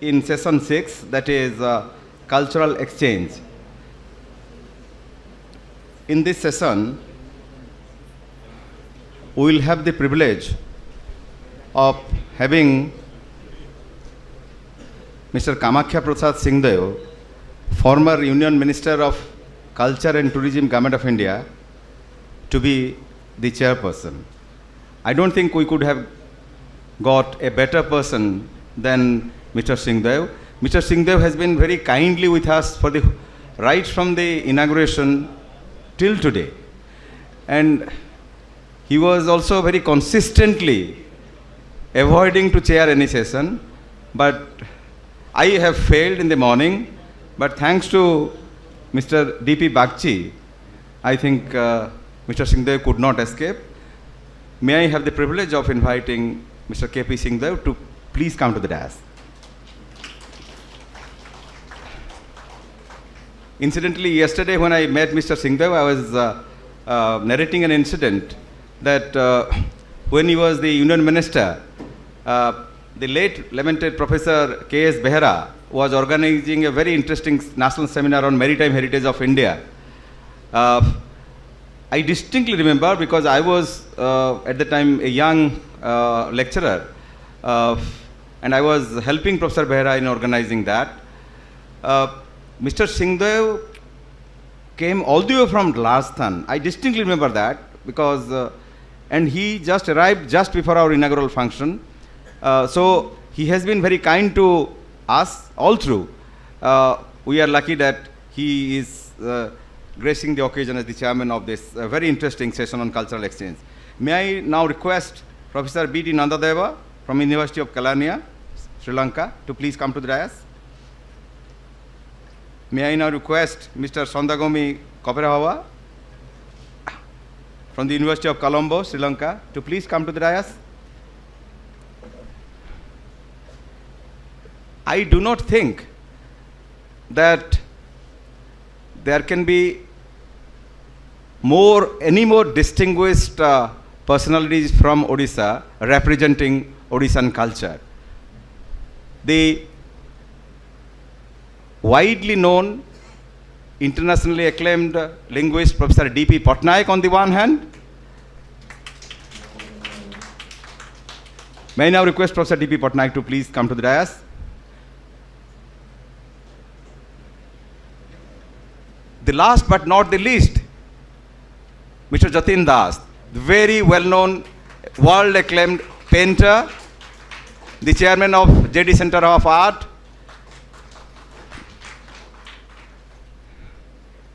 in session 6, that is cultural exchange. In this session, we will have the privilege of having Mr. Kamakhya Prasad Singhdeo, former Union Minister of Culture and Tourism, Government of India, to be the chairperson. I don't think we could have got a better person than Mr. Singhdeo. Mr. Singhdeo has been very kindly with us for right from the inauguration till today. And he was also very consistently avoiding to chair any session, but I have failed in the morning, but thanks to Mr. D.P. Bagchi, I think Mr. Singhdeo could not escape. May I have the privilege of inviting Mr. K.P. Singhdeo to please come to the dais. Incidentally, yesterday when I met Mr. Singhdeo, I was narrating an incident that when he was the Union Minister, the late lamented Professor K.S. Behera was organizing a very interesting national seminar on maritime heritage of India. I distinctly remember because I was at the time a young lecturer and I was helping Professor Behera in organizing that. Mr. Singhdeo came all the way from Rajasthan. I distinctly remember that because, and he just arrived just before our inaugural function. So he has been very kind to us all through. We are lucky that he is gracing the occasion as the chairman of this very interesting session on cultural exchange. May I now request Professor B.D. Nandadeva from University of Kelaniya, Sri Lanka, to please come to the dais. May I now request Mr. Sondagomi Koperahawa from the University of Colombo, Sri Lanka, to please come to the dais. I do not think that there can be any more distinguished personalities from Odisha representing Odishan culture. The widely known, internationally acclaimed linguist Professor D.P. Patnaik on the one hand. May I now request Professor D.P. Patnaik to please come to the dais. The last but not the least, Mr. Jatin Das, the very well-known, world-acclaimed painter, the chairman of JD Center of Art,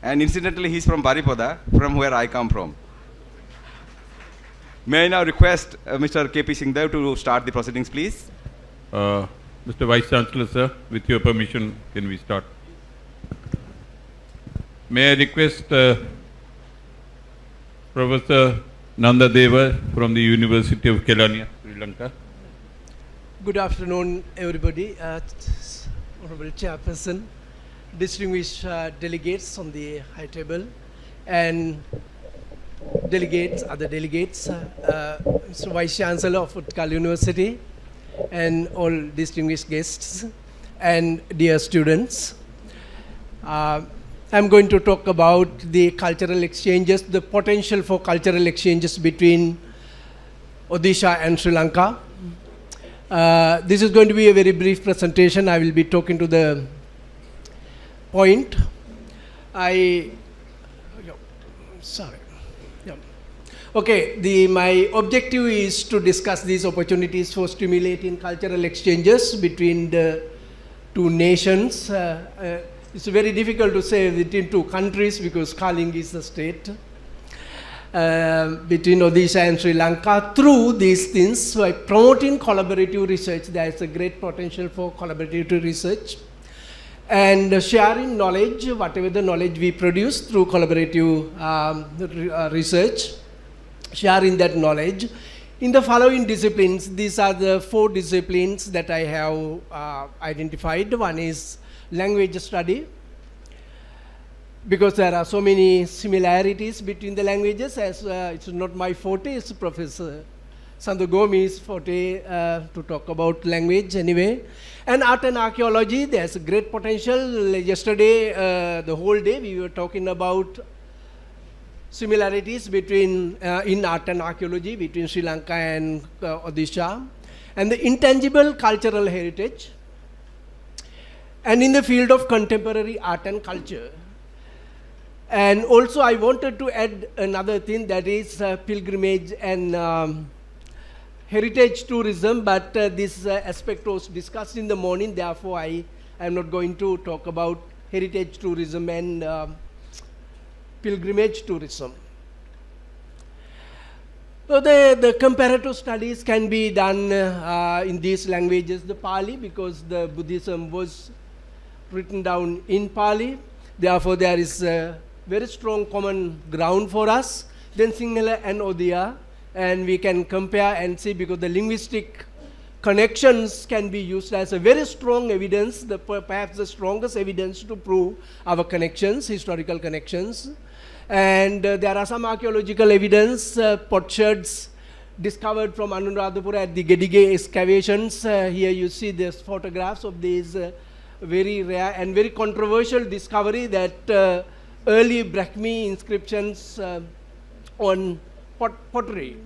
and incidentally he's from Baripada, from where I come from. May I now request Mr. K.P. Singhdeo to start the proceedings, please. Mr. Vice Chancellor, sir, with your permission, can we start? May I request Professor Nandadeva from the University of Kelaniya, Sri Lanka. Good afternoon, everybody. Honorable Chairperson, distinguished delegates on the high table, and delegates, other delegates, Mr. Vice Chancellor of Utkal University, and all distinguished guests, and dear students. I'm going to talk about the cultural exchanges, the potential for cultural exchanges between Odisha and Sri Lanka. This is going to be a very brief presentation. I will be talking to the point. Okay, my objective is to discuss these opportunities for stimulating cultural exchanges between the two nations. It's very difficult to say between two countries because Kaling is a state. Between Odisha and Sri Lanka, through these things, by promoting collaborative research, there is a great potential for collaborative research. And sharing knowledge, whatever the knowledge we produce through collaborative research, sharing that knowledge. In the following disciplines, these are the 4 disciplines that I have identified. One is language study, because there are so many similarities between the languages, as it's not my forte, it's Professor Sandagomi's forte to talk about language anyway. And art and archaeology, there's a great potential. Yesterday, the whole day, we were talking about similarities between in art and archaeology between Sri Lanka and Odisha, and the intangible cultural heritage, and in the field of contemporary art and culture. And also I wanted to add another thing, that is pilgrimage and heritage tourism, but this aspect was discussed in the morning, therefore I am not going to talk about heritage tourism and pilgrimage tourism. So the comparative studies can be done in these languages, the Pali, because the Buddhism was written down in Pali, therefore there is a very strong common ground for us. Then Sinhala and Odia, and we can compare and see, because the linguistic connections can be used as a very strong evidence, perhaps the strongest evidence to prove our connections, historical connections. And there are some archaeological evidence, potsherds discovered from Anuradhapura at the Gedige excavations. Here you see these photographs of these very rare and very controversial discovery, that early Brahmi inscriptions on pottery.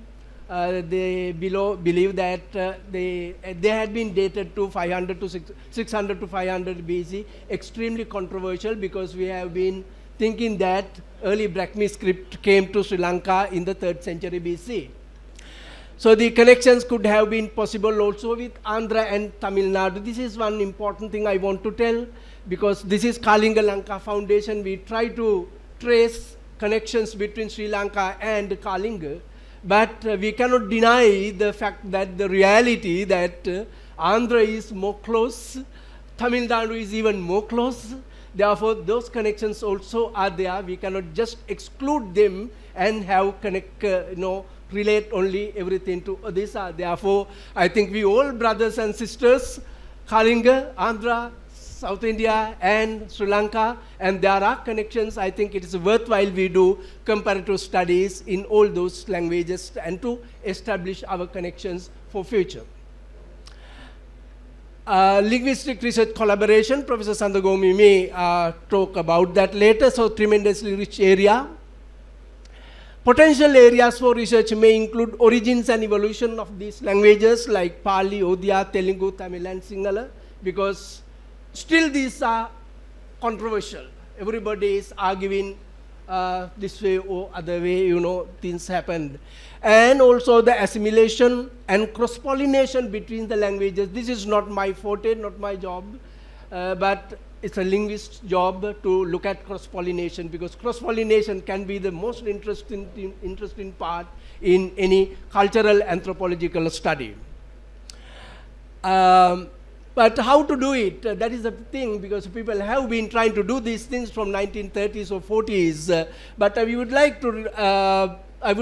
They believe that they had been dated to 600 to 500 BC. Extremely controversial, because we have been thinking that early Brahmi script came to Sri Lanka in the 3rd century BC. So the connections could have been possible also with Andhra and Tamil Nadu. This is one important thing I want to tell, because this is Kalinga Lanka Foundation. We try to trace connections between Sri Lanka and Kalinga, but we cannot deny the fact that the reality that Andhra is more close, Tamil Nadu is even more close. Therefore, those connections also are there. We cannot just exclude them and have relate only everything to Odisha. Therefore, I think we all brothers and sisters, Kalinga, Andhra, South India and Sri Lanka, and there are connections. I think it is worthwhile we do comparative studies in all those languages and to establish our connections for future. Linguistic research collaboration, Professor Sandagomi may talk about that later, so tremendously rich area. Potential areas for research may include origins and evolution of these languages like Pali, Odia, Telugu, Tamil and Sinhala, because still these are controversial. Everybody is arguing this way or other way, things happened. And also the assimilation and cross-pollination between the languages. This is not my forte, not my job, but it's a linguist's job to look at cross-pollination, because cross-pollination can be the most interesting part in any cultural anthropological study. But how to do it? That is the thing, because people have been trying to do these things from 1930s or 40s. But I would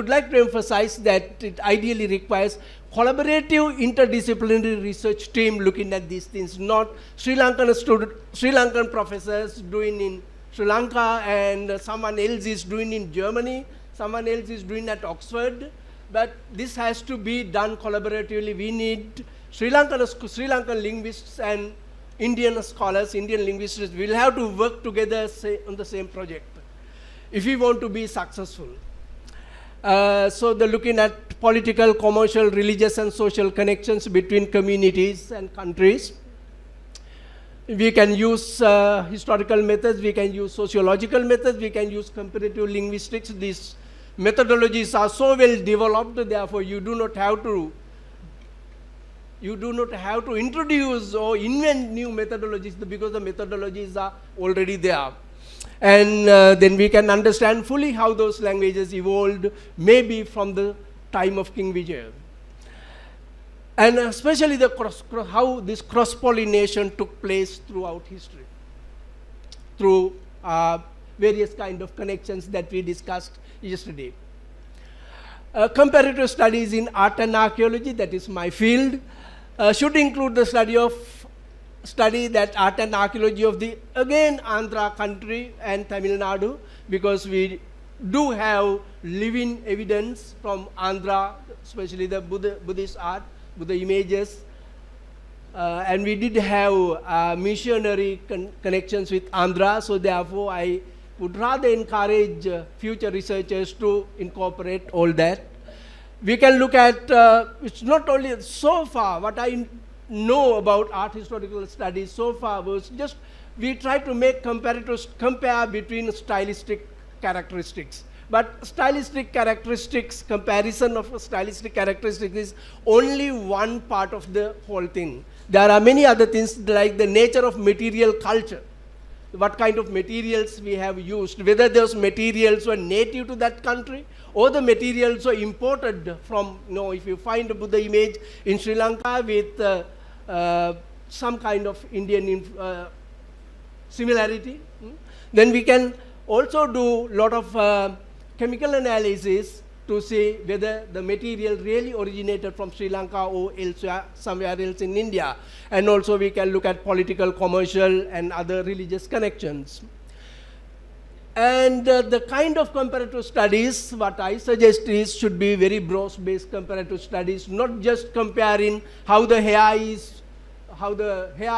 like to emphasize that it ideally requires collaborative interdisciplinary research team looking at these things, not Sri Lankan professors doing in Sri Lanka and someone else is doing in Germany, someone else is doing at Oxford. But this has to be done collaboratively. We need Sri Lankan linguists and Indian scholars, Indian linguists will have to work together on the same project if we want to be successful. So they're looking at political, commercial, religious and social connections between communities and countries. We can use historical methods, we can use sociological methods, we can use comparative linguistics. These methodologies are so well developed, therefore you do not have to introduce or invent new methodologies, because the methodologies are already there. And then we can understand fully how those languages evolved, maybe from the time of King Vijaya. And especially how this cross-pollination took place throughout history, through various kind of connections that we discussed yesterday. Comparative studies in art and archaeology, that is my field, should include the study that art and archaeology of the, again, Andhra country and Tamil Nadu, because we do have living evidence from Andhra, especially the Buddhist art, Buddha images. And we did have missionary connections with Andhra, so therefore I would rather encourage future researchers to incorporate all that. We can look at, it's not only so far, what I know about art historical studies so far was just, we try to make compare between stylistic characteristics. But stylistic characteristics, comparison of stylistic characteristics is only one part of the whole thing. There are many other things like the nature of material culture. What kind of materials we have used, whether those materials were native to that country or the materials were imported from, if you find a Buddha image in Sri Lanka with some kind of Indian similarity, then we can also do a lot of chemical analysis to see whether the material really originated from Sri Lanka or elsewhere, somewhere else in India. And also we can look at political, commercial and other religious connections. And the kind of comparative studies, what I suggest is should be very broad-based comparative studies, not just comparing how the hair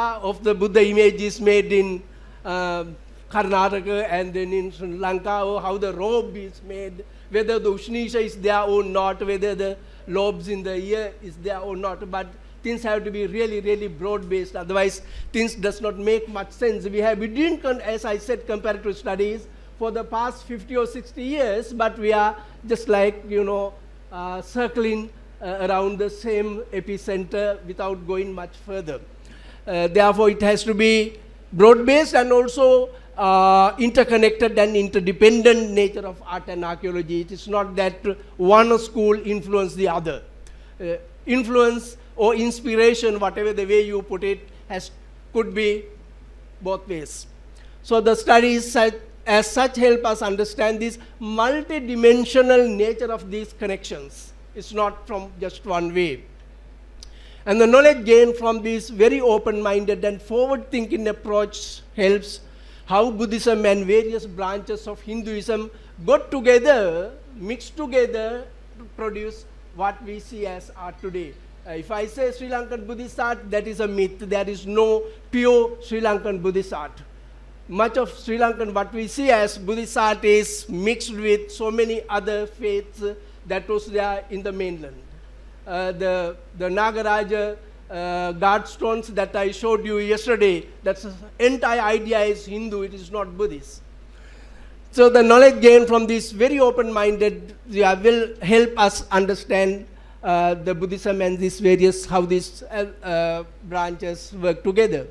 of the Buddha image is made in Karnataka and then in Sri Lanka, or how the robe is made, whether the Ushnisha is there or not, whether the lobes in the ear is there or not, but things have to be really, really broad-based, otherwise things does not make much sense. We didn't, as I said, comparative studies for the past 50 or 60 years, but we are just like, circling around the same epicenter without going much further. Therefore, it has to be broad-based and also interconnected and interdependent nature of art and archaeology. It is not that one school influenced the other. Influence or inspiration, whatever the way you put it, could be both ways. So the studies as such help us understand this multidimensional nature of these connections. It's not from just one way. And the knowledge gained from this very open-minded and forward-thinking approach helps how Buddhism and various branches of Hinduism got together, mixed together to produce what we see as art today. If I say Sri Lankan Buddhist art, that is a myth. There is no pure Sri Lankan Buddhist art. Much of Sri Lankan, what we see as Buddhist art is mixed with so many other faiths that was there in the mainland. The Nagaraja guard stones that I showed you yesterday, that's the entire idea is Hindu, it is not Buddhist. So the knowledge gained from this very open-minded will help us understand the Buddhism and these various, how these branches work together.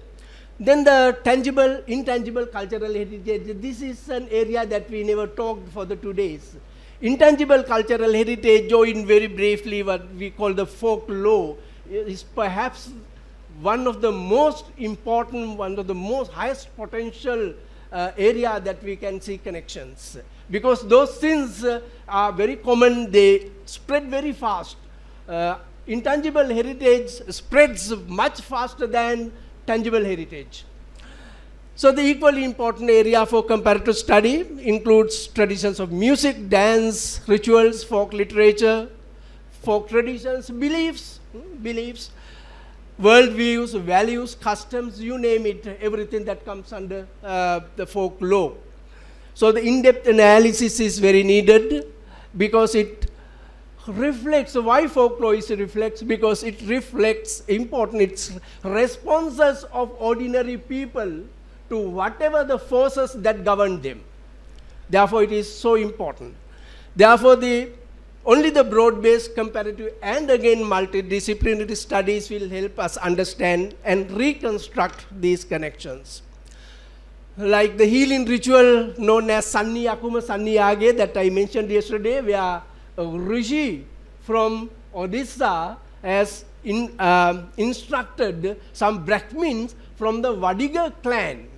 Then the tangible, intangible cultural heritage. This is an area that we never talked for the 2 days. Intangible cultural heritage, or in very briefly what we call the folklore, is perhaps one of the most important, one of the most highest potential area that we can see connections. Because those things are very common, they spread very fast. Intangible heritage spreads much faster than tangible heritage. So the equally important area for comparative study includes traditions of music, dance, rituals, folk literature, folk traditions, beliefs, worldviews, values, customs, you name it, everything that comes under the folklore. So the in-depth analysis is very needed because it reflects, why folklore is reflects, because it reflects its responses of ordinary people to whatever the forces that govern them. Therefore, it is so important. Therefore, only the broad-based comparative and again multidisciplinary studies will help us understand and reconstruct these connections. Like the healing ritual known as Sanni Akuma Sanni Age that I mentioned yesterday, where a rishi from Odisha has instructed some Brahmins from the Vadiga clan.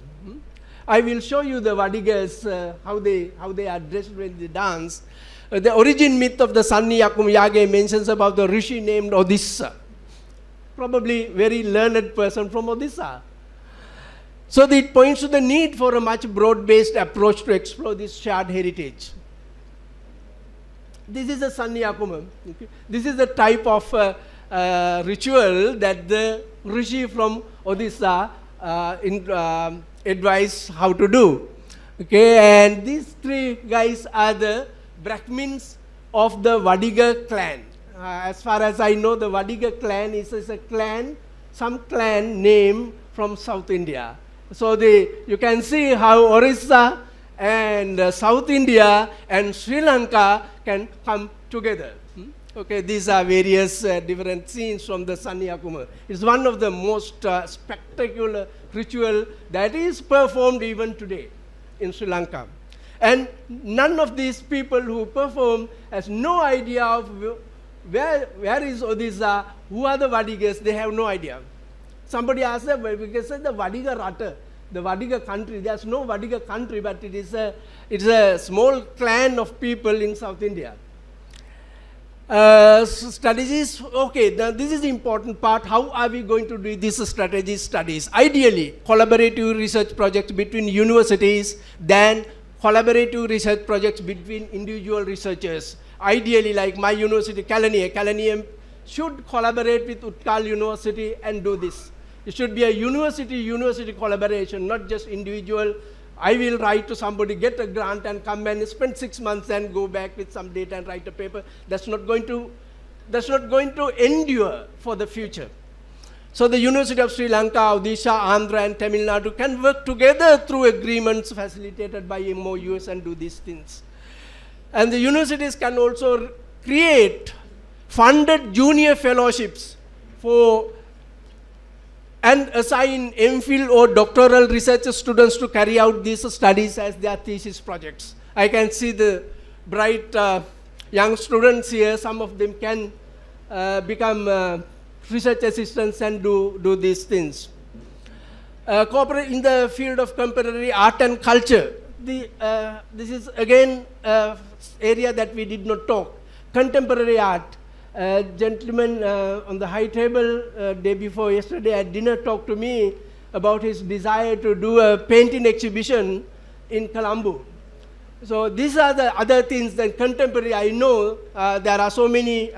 I will show you the Vadigas, how they are dressed when they dance. The origin myth of the Sanni Akuma Yage mentions about the rishi named Odisha, probably very learned person from Odisha. So it points to the need for a much broad-based approach to explore this shared heritage. this is a Sannyakumam. Okay. This is the type of ritual that the rishi from Odisha advised how to do. Okay, and these three guys are the Brahmins of the Vadiga clan. As far as I know, the Vadiga clan is a clan, some clan name from South India. So you can see how Orissa and South India and Sri Lanka can come together. Okay, these are various different scenes from the Sannyakumam. It's one of the most spectacular ritual that is performed even today in Sri Lanka. And none of these people who perform has no idea of where is Odisha, who are the Vadigas, they have no idea. Somebody asked them, because the Vadiga Rata, the Vadiga country, there's no Vadiga country, but it's a small clan of people in South India. Strategies, okay, now this is the important part. How are we going to do these strategy studies? Ideally, collaborative research projects between universities, then collaborative research projects between individual researchers. Ideally, like my university, Kelaniya should collaborate with Utkal University and do this. It should be a university-university collaboration, not just individual. I will write to somebody, get a grant and come and spend 6 months and go back with some data and write a paper. That's not going to endure for the future. So the University of Sri Lanka, Odisha, Andhra and Tamil Nadu can work together through agreements facilitated by MOUs and do these things. And the universities can also create funded junior fellowships for and assign MPhil or doctoral research students to carry out these studies as their thesis projects. I can see the bright young students here. Some of them can become research assistants and do these things. Cooperate in the field of contemporary art and culture. This is again area that we did not talk. Contemporary art. Gentleman on the high table day before yesterday at dinner talked to me about his desire to do a painting exhibition in Colombo. So these are the other things that contemporary. I know there are so many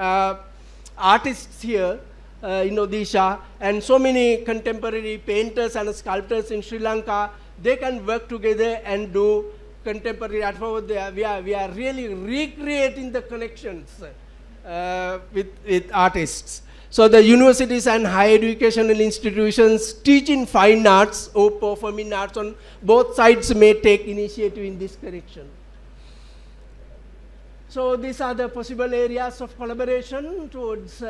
artists here in Odisha and so many contemporary painters and sculptors in Sri Lanka. They can work together and do contemporary art. We are really recreating the connections with artists. So the universities and higher educational institutions teaching fine arts or performing arts on both sides may take initiative in this direction. So these are the possible areas of collaboration towards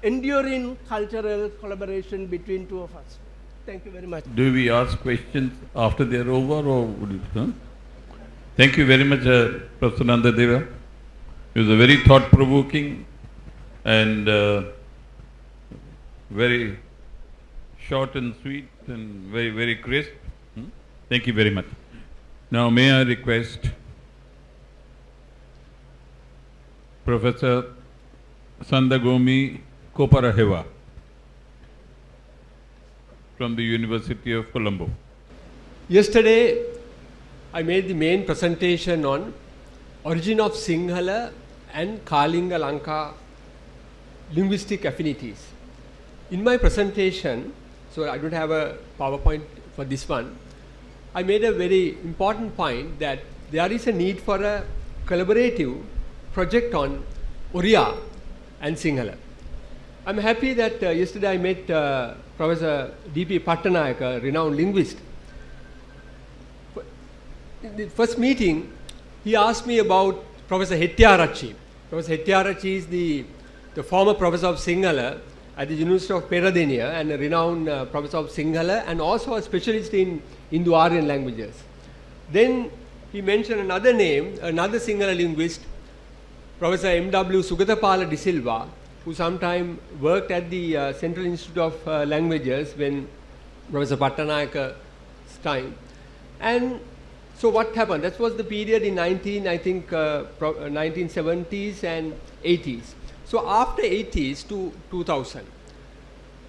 enduring cultural collaboration between two of us. Thank you very much. Do we ask questions after they are over or would it? Huh? Thank you very much, Professor Nandadeva. It was a very thought-provoking and very short and sweet and very, very crisp. Thank you very much. Now, may I request Professor Sandagomi Koparaheva from the University of Colombo. Yesterday, I made the main presentation on origin of Sinhala and Kalinga Lanka linguistic affinities. In my presentation, so I don't have a PowerPoint for this one, I made a very important point that there is a need for a collaborative project on Oriya and Sinhala. I'm happy that yesterday I met Professor D.P. Pattanayake, a renowned linguist. In the first meeting, he asked me about Professor Hettiarachchi. Professor Hettiarachchi is the former professor of Sinhala at the University of Peradeniya and a renowned professor of Sinhala and also a specialist in Indo-Aryan languages. Then he mentioned another name, another Sinhala linguist, Professor M.W. Sugathapala De Silva, who sometime worked at the Central Institute of Languages when Professor Pattanayake's time. And so what happened? That was the period in 1970s and 80s. So after 80s to 2000.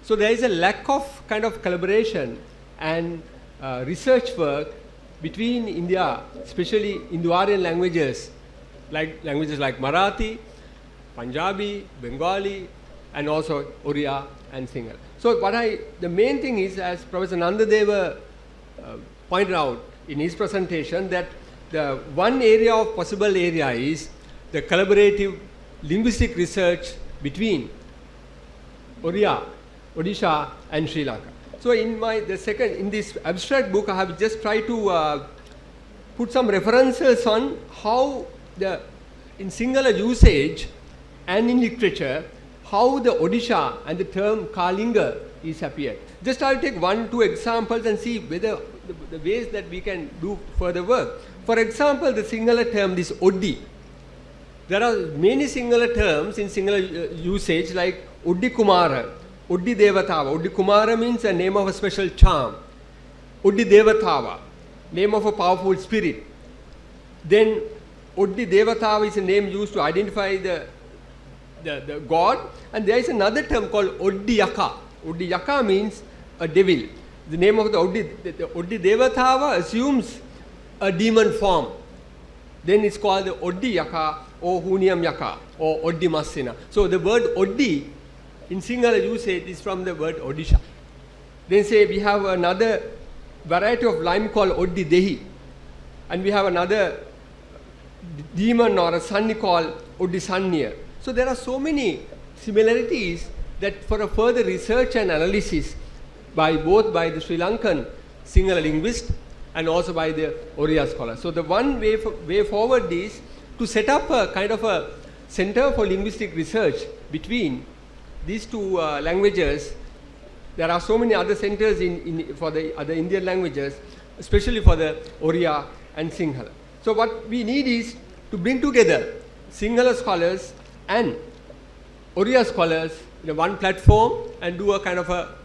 So there is a lack of kind of collaboration and research work between India, especially Indo-Aryan languages like languages like Marathi, Punjabi, Bengali, and also Oriya and Sinhala. So the main thing is, as Professor Nandadeva pointed out in his presentation, that the one area of possible area is the collaborative linguistic research between Oriya, Odisha and Sri Lanka. So in this abstract book, I have just tried to put some references on how in Sinhala usage and in literature, how the Odisha and the term Kalinga is appeared. Just I'll take 1-2 examples and see whether the ways that we can do further work. For example, the Sinhala term, this Oddi. There are many Sinhala terms in Sinhala usage like Oddi Kumara, Oddi Devatava. Oddi Kumara means a name of a special charm. Oddi Devatava, name of a powerful spirit. Then Oddi Devatava is a name used to identify the god. And there is another term called Oddi Yaka. Oddi Yaka means a devil. The name of the Oddi Devatava assumes a demon form. Then it's called the Oddi Yaka or Huniyam Yaka or Oddi Masina. So the word Oddi in Sinhala usage is from the word Odisha. Then say we have another variety of lime called Oddi Dehi. And we have another demon or a sunny called Oddi Sanniya. So there are so many similarities that for a further research and analysis both by the Sri Lankan Sinhala linguist and also by the Oriya scholars. So the one way forward is to set up a kind of a center for linguistic research between these two languages. There are so many other centers for the other Indian languages, especially for the Oriya and Sinhala. So what we need is to bring together Sinhala scholars and Oriya scholars in one platform and do a kind of a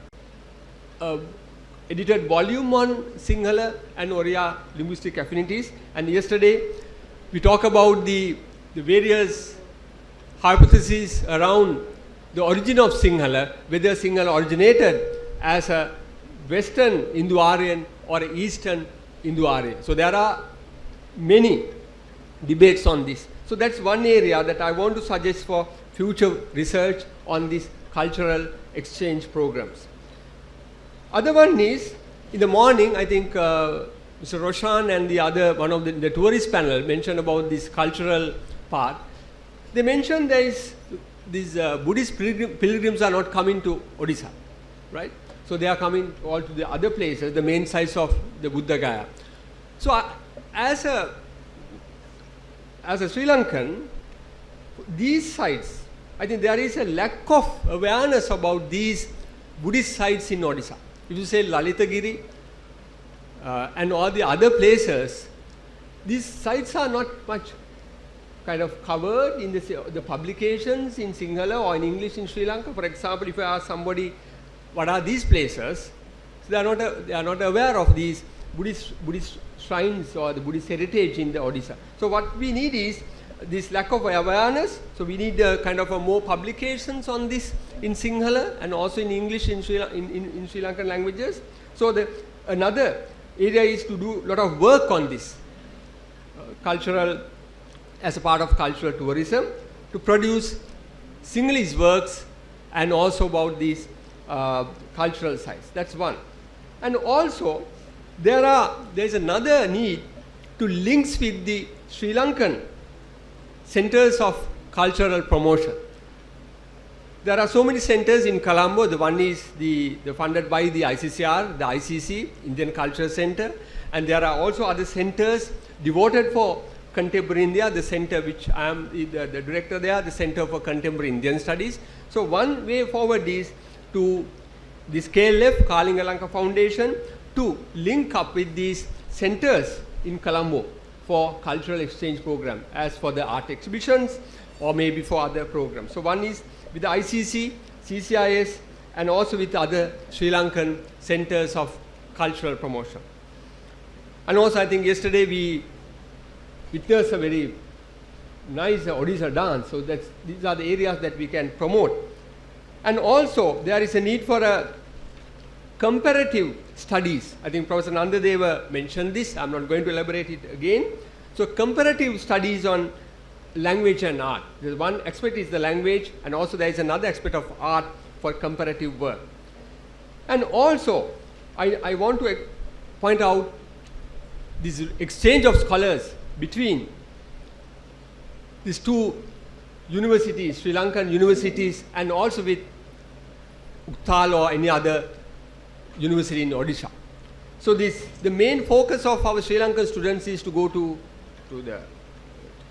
edited volume on Sinhala and Oriya linguistic affinities. And yesterday we talked about the various hypotheses around the origin of Sinhala, whether Sinhala originated as a Western Indo-Aryan or an Eastern Indo-Aryan. So there are many debates on this. So that's one area that I want to suggest for future research on these cultural exchange programs. Other one is, in the morning, I think Mr. Roshan and one of the tourist panel mentioned about this cultural part. They mentioned these Buddhist pilgrims are not coming to Odisha, right? So they are coming all to the other places, the main sites of the Buddha Gaya. So as a Sri Lankan, these sites, I think there is a lack of awareness about these Buddhist sites in Odisha. If you say Lalitagiri and all the other places, these sites are not much kind of covered in the publications in Sinhala or in English in Sri Lanka. For example, if I ask somebody, what are these places? So they are not aware of these Buddhist shrines or the Buddhist heritage in the Odisha. So what we need is this lack of awareness. So we need kind of more publications on this in Sinhala and also in English in Sri Lankan languages. So another area is to do a lot of work on this cultural, as a part of cultural tourism, to produce Sinhalese works and also about these cultural sites. That's one. And also there is another need to links with the Sri Lankan centers of cultural promotion. There are so many centers in Colombo. The one is funded by the ICCR, the ICC, Indian Culture Center, and there are also other centers devoted for contemporary India, the center which I am the director there, the Center for Contemporary Indian Studies. So one way forward is to this KLF, Kalinga Lanka Foundation, to link up with these centers in Colombo for cultural exchange program, as for the art exhibitions or maybe for other programs. So one is with the ICC, CCIS, and also with other Sri Lankan centers of cultural promotion. And also I think yesterday we witnessed a very nice Odisha dance. So these are the areas that we can promote. And also there is a need for a comparative studies. I think Professor Nandadeva mentioned this. I'm not going to elaborate it again. So comparative studies on language and art. The one aspect is the language, and also there is another aspect of art for comparative work. And also, I want to point out this exchange of scholars between these two universities, Sri Lankan universities, and also with Uktal or any other university in Odisha. So the main focus of our Sri Lankan students is to go to the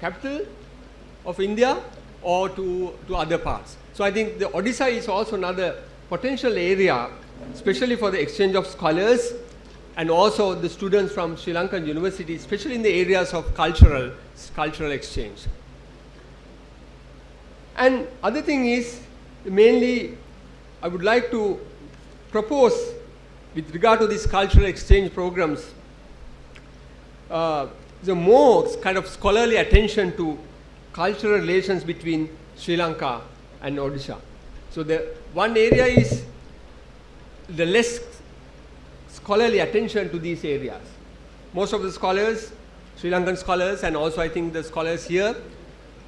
capital of India or to other parts. So I think the Odisha is also another potential area, especially for the exchange of scholars and also the students from Sri Lankan universities, especially in the areas of cultural exchange. And other thing is, mainly I would like to propose with regard to these cultural exchange programs, the more kind of scholarly attention to cultural relations between Sri Lanka and Odisha. So the one area is the less scholarly attention to these areas. Most of the scholars, Sri Lankan scholars, and also I think the scholars here,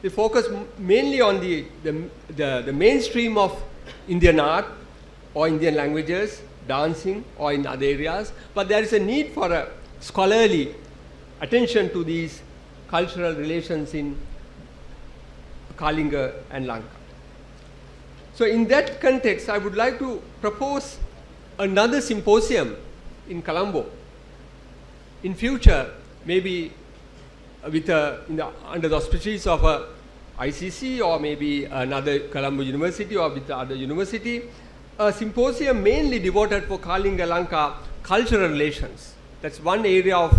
they focus mainly on the mainstream of Indian art or Indian languages, dancing or in other areas, but there is a need for a scholarly attention to these cultural relations in Kalinga and Lanka. So in that context, I would like to propose another symposium in Colombo. In future, maybe with under the auspices of a ICC or maybe another Colombo University or with other university, a symposium mainly devoted for Kalinga Lanka cultural relations. That's one area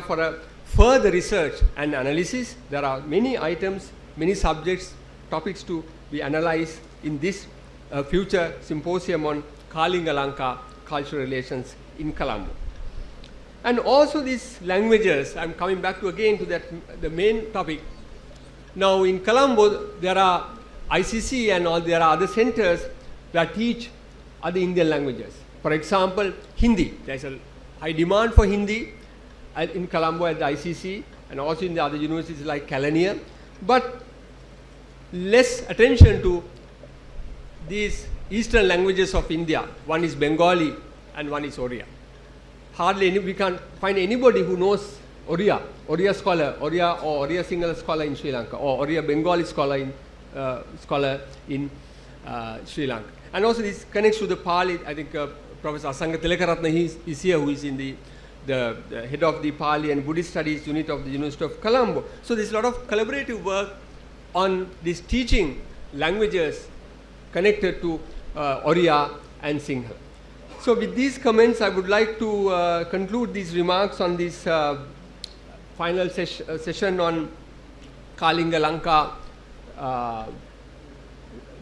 for a further research and analysis. There are many items, many subjects, topics to be analyzed in this future symposium on Kalinga Lanka cultural relations in Colombo. And also these languages, I'm coming back to again to the main topic. Now in Colombo, there are ICC and there are other centers that teach other Indian languages. For example, Hindi. There's a high demand for Hindi in Colombo at the ICC and also in the other universities like Kelaniya, but less attention to these eastern languages of India. One is Bengali and one is Oriya. Hardly we can't find anybody who knows Oriya scholar, Oriya or Oriya Sinhala scholar in Sri Lanka, or Oriya Bengali scholar in Sri Lanka. And also this connects to the Pali. I think Professor Asanga Tilakaratne is here, who is in the head of the Pali and Buddhist Studies unit of the University of Colombo. So there's a lot of collaborative work on this teaching languages connected to Oriya and Sinhala. So with these comments, I would like to conclude these remarks on this final session on Kalinga Lanka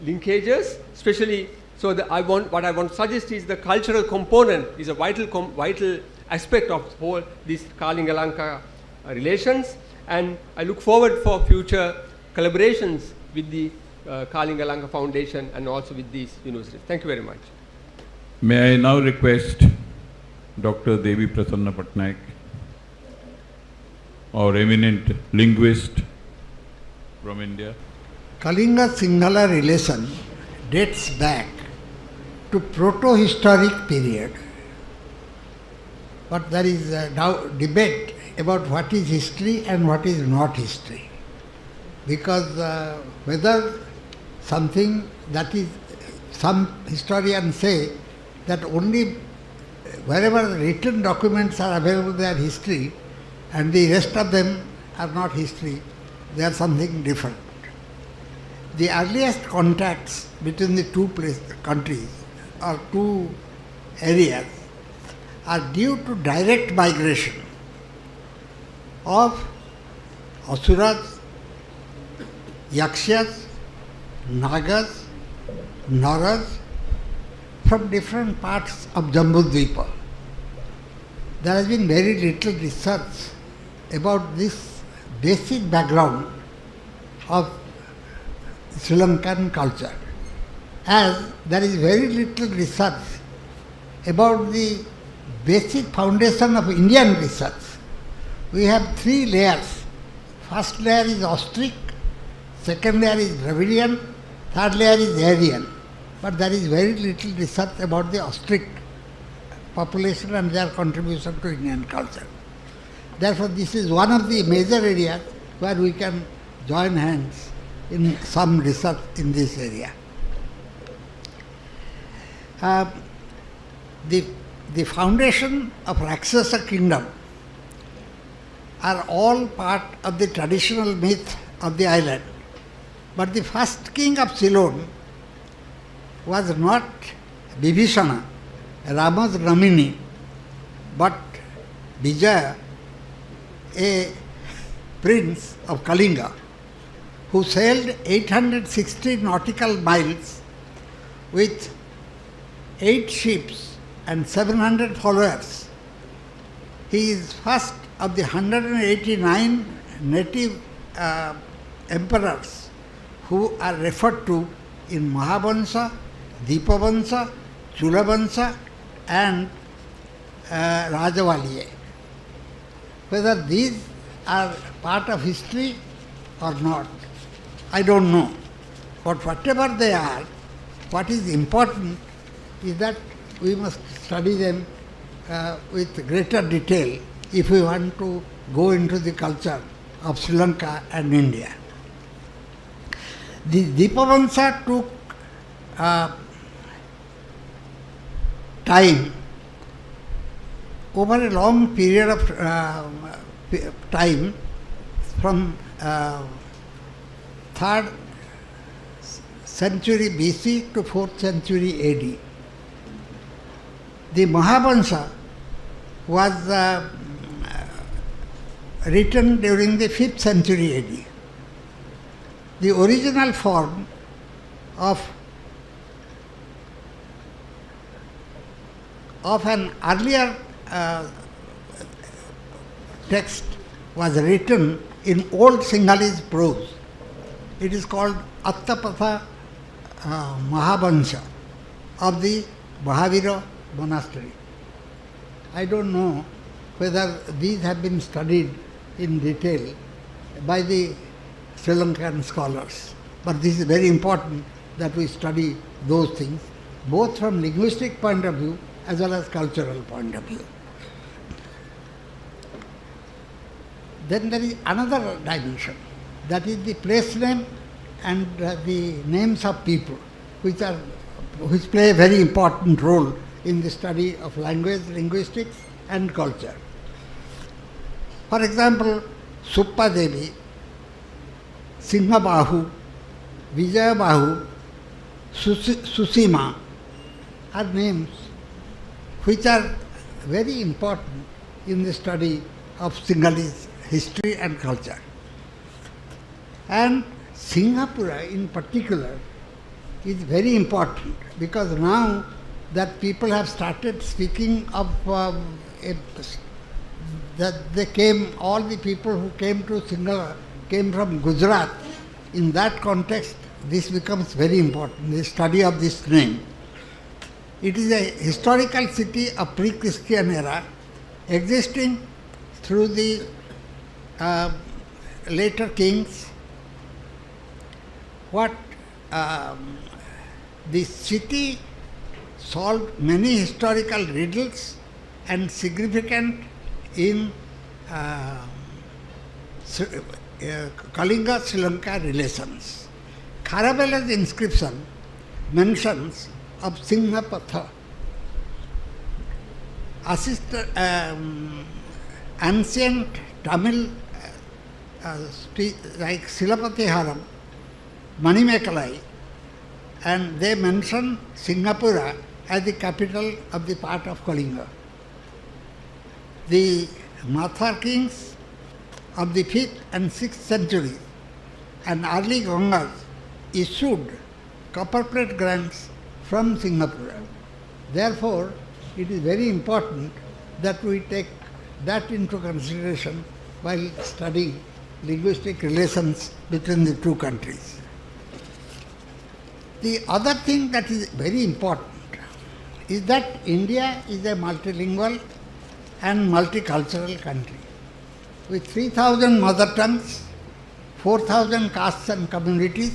linkages, especially. So what I want to suggest is the cultural component is a vital aspect of whole these Kalinga Lanka relations, and I look forward for future collaborations with the Kalinga Lanka Foundation and also with these universities. Thank you very much. May I now request Dr. Devi Prasanna Patnaik, our eminent linguist from India. Kalinga Sinhala relation dates back to proto-historic period, but there is now debate about what is history and what is not history, because whether something that is, some historians say that only wherever written documents are available they are history and the rest of them are not history, they are something different. The earliest contacts between the two countries or two areas are due to direct migration of Asuras, Yakshas, Nagas, Naras from different parts of Jambudvipa. There has been very little research about this basic background of Sri Lankan culture, as there is very little research about the basic foundation of Indian research. We have three layers. first layer is Austric, second layer is Dravidian, third layer is Aryan. But there is very little research about the Austric population and their contribution to Indian culture. Therefore, this is one of the major areas where we can join hands in some research in this area. The foundation of Rakshasa kingdom are all part of the traditional myth of the island. But the first king of Ceylon was not Bibhishana, Rama's nominee, but Vijaya, a prince of Kalinga, who sailed 860 nautical miles with 8 ships and 700 followers. He is first of the 189 native emperors who are referred to in Mahabhansha, Deepavansha, Chulavansha and Rajavaliya. Whether these are part of history or not, I don't know. But whatever they are, what is important is that we must study them with greater detail if we want to go into the culture of Sri Lanka and India. The Deepavansha took time, over a long period of time, from 3rd century BC to 4th century AD. The Mahabhansha was written during the 5th century AD. The original form of an earlier text was written in old Sinhalese prose. It is called Attapatha Mahabhansha of the Mahavira monastery. I don't know whether these have been studied in detail by the Sri Lankan scholars, but this is very important that we study those things, both from linguistic point of view as well as cultural point of view. Then there is another dimension, that is the place name and the names of people, which play a very important role in the study of language, linguistics and culture. For example, Suppa Devi, Singhabahu, Vijayabahu, Susima are names which are very important in the study of Sinhalese history and culture. And Singhapura in particular is very important because now that people have started speaking of that all the people who came to Singapore came from Gujarat. In that context, this becomes very important, the study of this name. It is a historical city of pre-Christian era, existing through the later kings. The city solved many historical riddles and significant in Kalinga-Sri Lanka relations. Kharavela's inscription mentions of Singhapatha, ancient Tamil like Silapatiharam, Manimekalai, and they mention Singhapura as the capital of the part of Kalinga. The Mathar kings of the 5th and 6th centuries and early Gangas issued copperplate grants from Singapore. Therefore, it is very important that we take that into consideration while studying linguistic relations between the two countries. The other thing that is very important is that India is a multilingual and multicultural country with 3,000 mother tongues 4,000 castes and communities,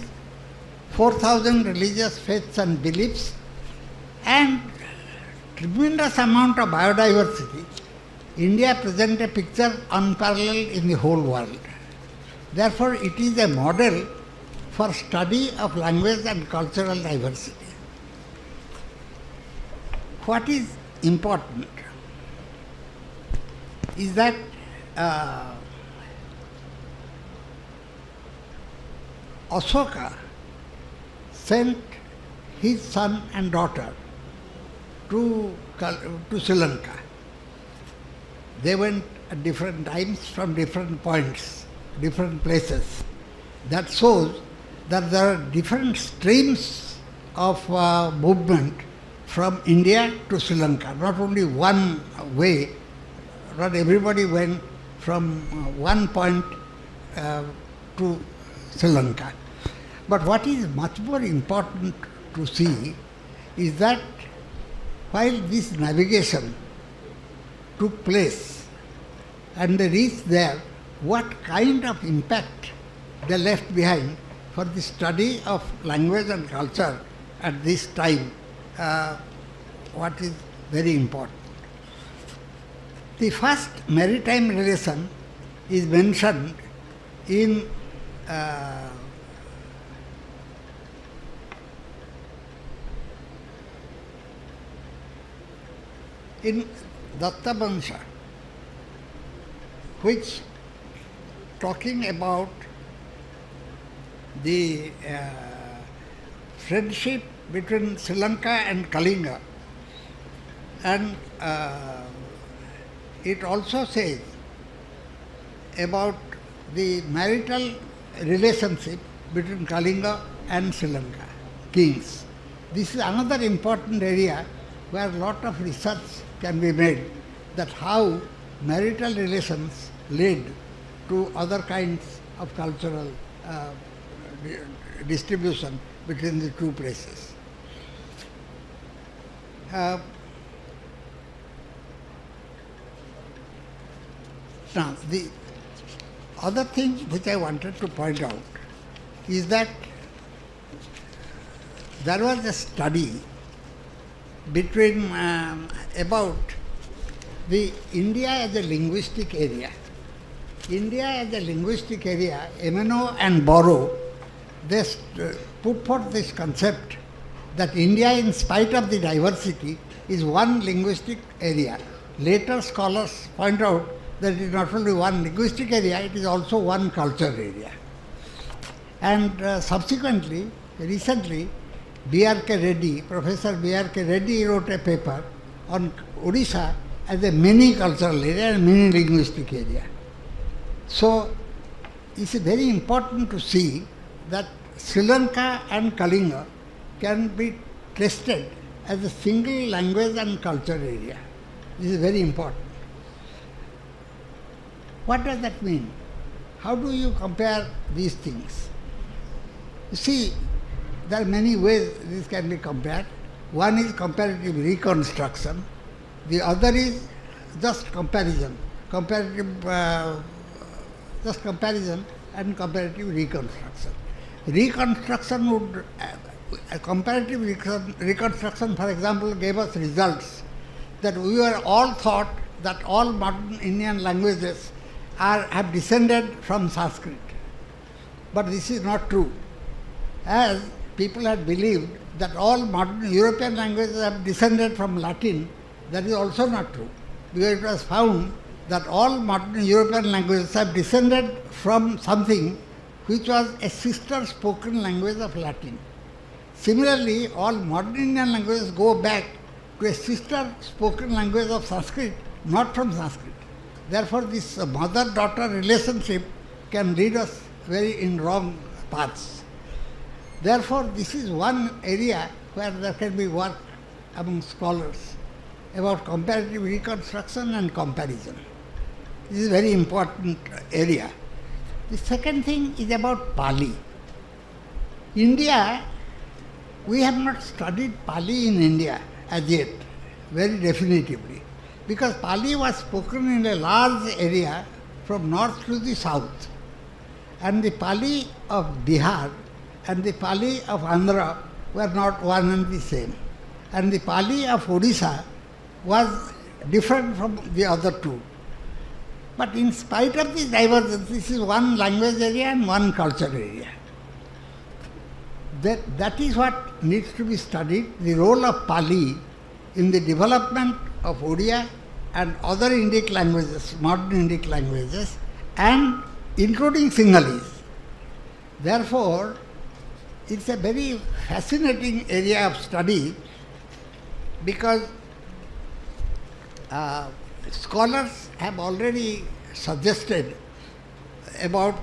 4,000 religious faiths and beliefs, and tremendous amount of biodiversity. India presents a picture unparalleled in the whole world. Therefore, it is a model for study of language and cultural diversity. What is important is that Ashoka sent his son and daughter to Sri Lanka. They went at different times from different points, different places. That shows that there are different streams of movement from India to Sri Lanka. Not only one way, not everybody went from one point to Sri Lanka. But what is much more important to see is that while this navigation took place and they reached there, what kind of impact they left behind for the study of language and culture at this time, what is very important. The first maritime relation is mentioned in Dattavansha, which talking about the friendship between Sri Lanka and Kalinga, and it also says about the marital relationship between Kalinga and Sri Lanka kings. This is another important area where a lot of research can be made, that how marital relations led to other kinds of cultural distribution between the two places. Now, the other thing which I wanted to point out is that there was a study between about the India as a linguistic area. India as a linguistic area, Emeno and Borrow, they put forth this concept that India, in spite of the diversity, is one linguistic area. Later scholars point out that it is not only one linguistic area, it is also one culture area. And subsequently, recently, B.R.K. Reddy, Professor B.R.K. Reddy wrote a paper on Odisha as a mini cultural area and mini linguistic area. So, it's very important to see that Sri Lanka and Kalinga can be tested as a single language and culture area. This is very important. What does that mean? How do you compare these things? You see, there are many ways this can be compared. One is comparative reconstruction. The other is just comparison. Just comparison and comparative reconstruction. Reconstruction would, comparative reconstruction, for example, gave us results that we were all thought that all modern Indian languages have descended from Sanskrit. But this is not true. As people had believed that all modern European languages have descended from Latin, that is also not true. Because it was found that all modern European languages have descended from something which was a sister spoken language of Latin. Similarly, all modern Indian languages go back to a sister spoken language of Sanskrit, not from Sanskrit. Therefore, this mother-daughter relationship can lead us very in wrong paths. Therefore, this is one area where there can be work among scholars about comparative reconstruction and comparison. This is a very important area. The second thing is about Pali. India, we have not studied Pali in India as yet, very definitively, because Pali was spoken in a large area from north to the south. And the Pali of Bihar and the Pali of Andhra were not one and the same. And the Pali of Odisha was different from the other two. But in spite of this divergence, this is one language area and one culture area. That is what needs to be studied, the role of Pali in the development of Odia and other Indic languages, modern Indic languages, and including Sinhalese. Therefore, it's a very fascinating area of study because scholars have already suggested about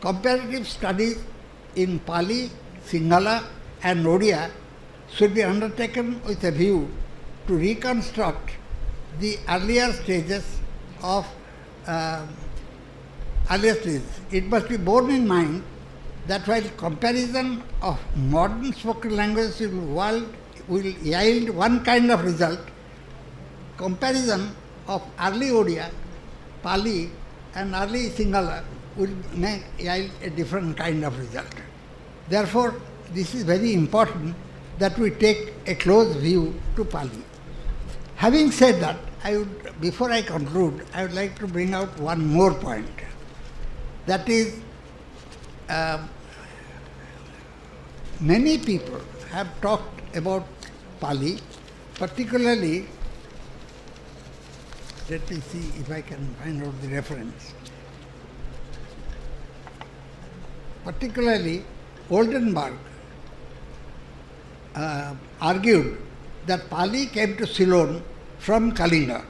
comparative studies in Pali, Sinhala and Odia should be undertaken with a view to reconstruct the earlier stages of It must be borne in mind that while comparison of modern spoken languages in the world will yield one kind of result, comparison of early Odia, Pali and early Sinhala will yield a different kind of result. Therefore, this is very important that we take a close view to Pali. Having said that, before I conclude, I would like to bring out one more point. That is, many people have talked about Pali, particularly, let me see if I can find out the reference. Particularly, Oldenburg argued that Pali came to Ceylon from Kalinga.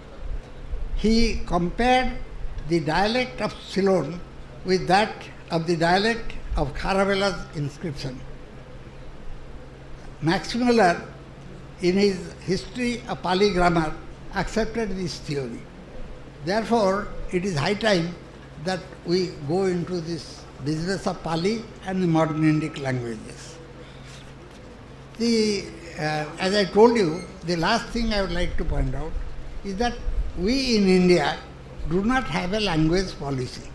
He compared the dialect of Ceylon with that of the dialect of Kharavela's inscription. Max Muller, in his History of Pali Grammar, accepted this theory. Therefore, it is high time that we go into this business of Pali and the modern Indic languages. As I told you, the last thing I would like to point out is that we in India do not have a language policy.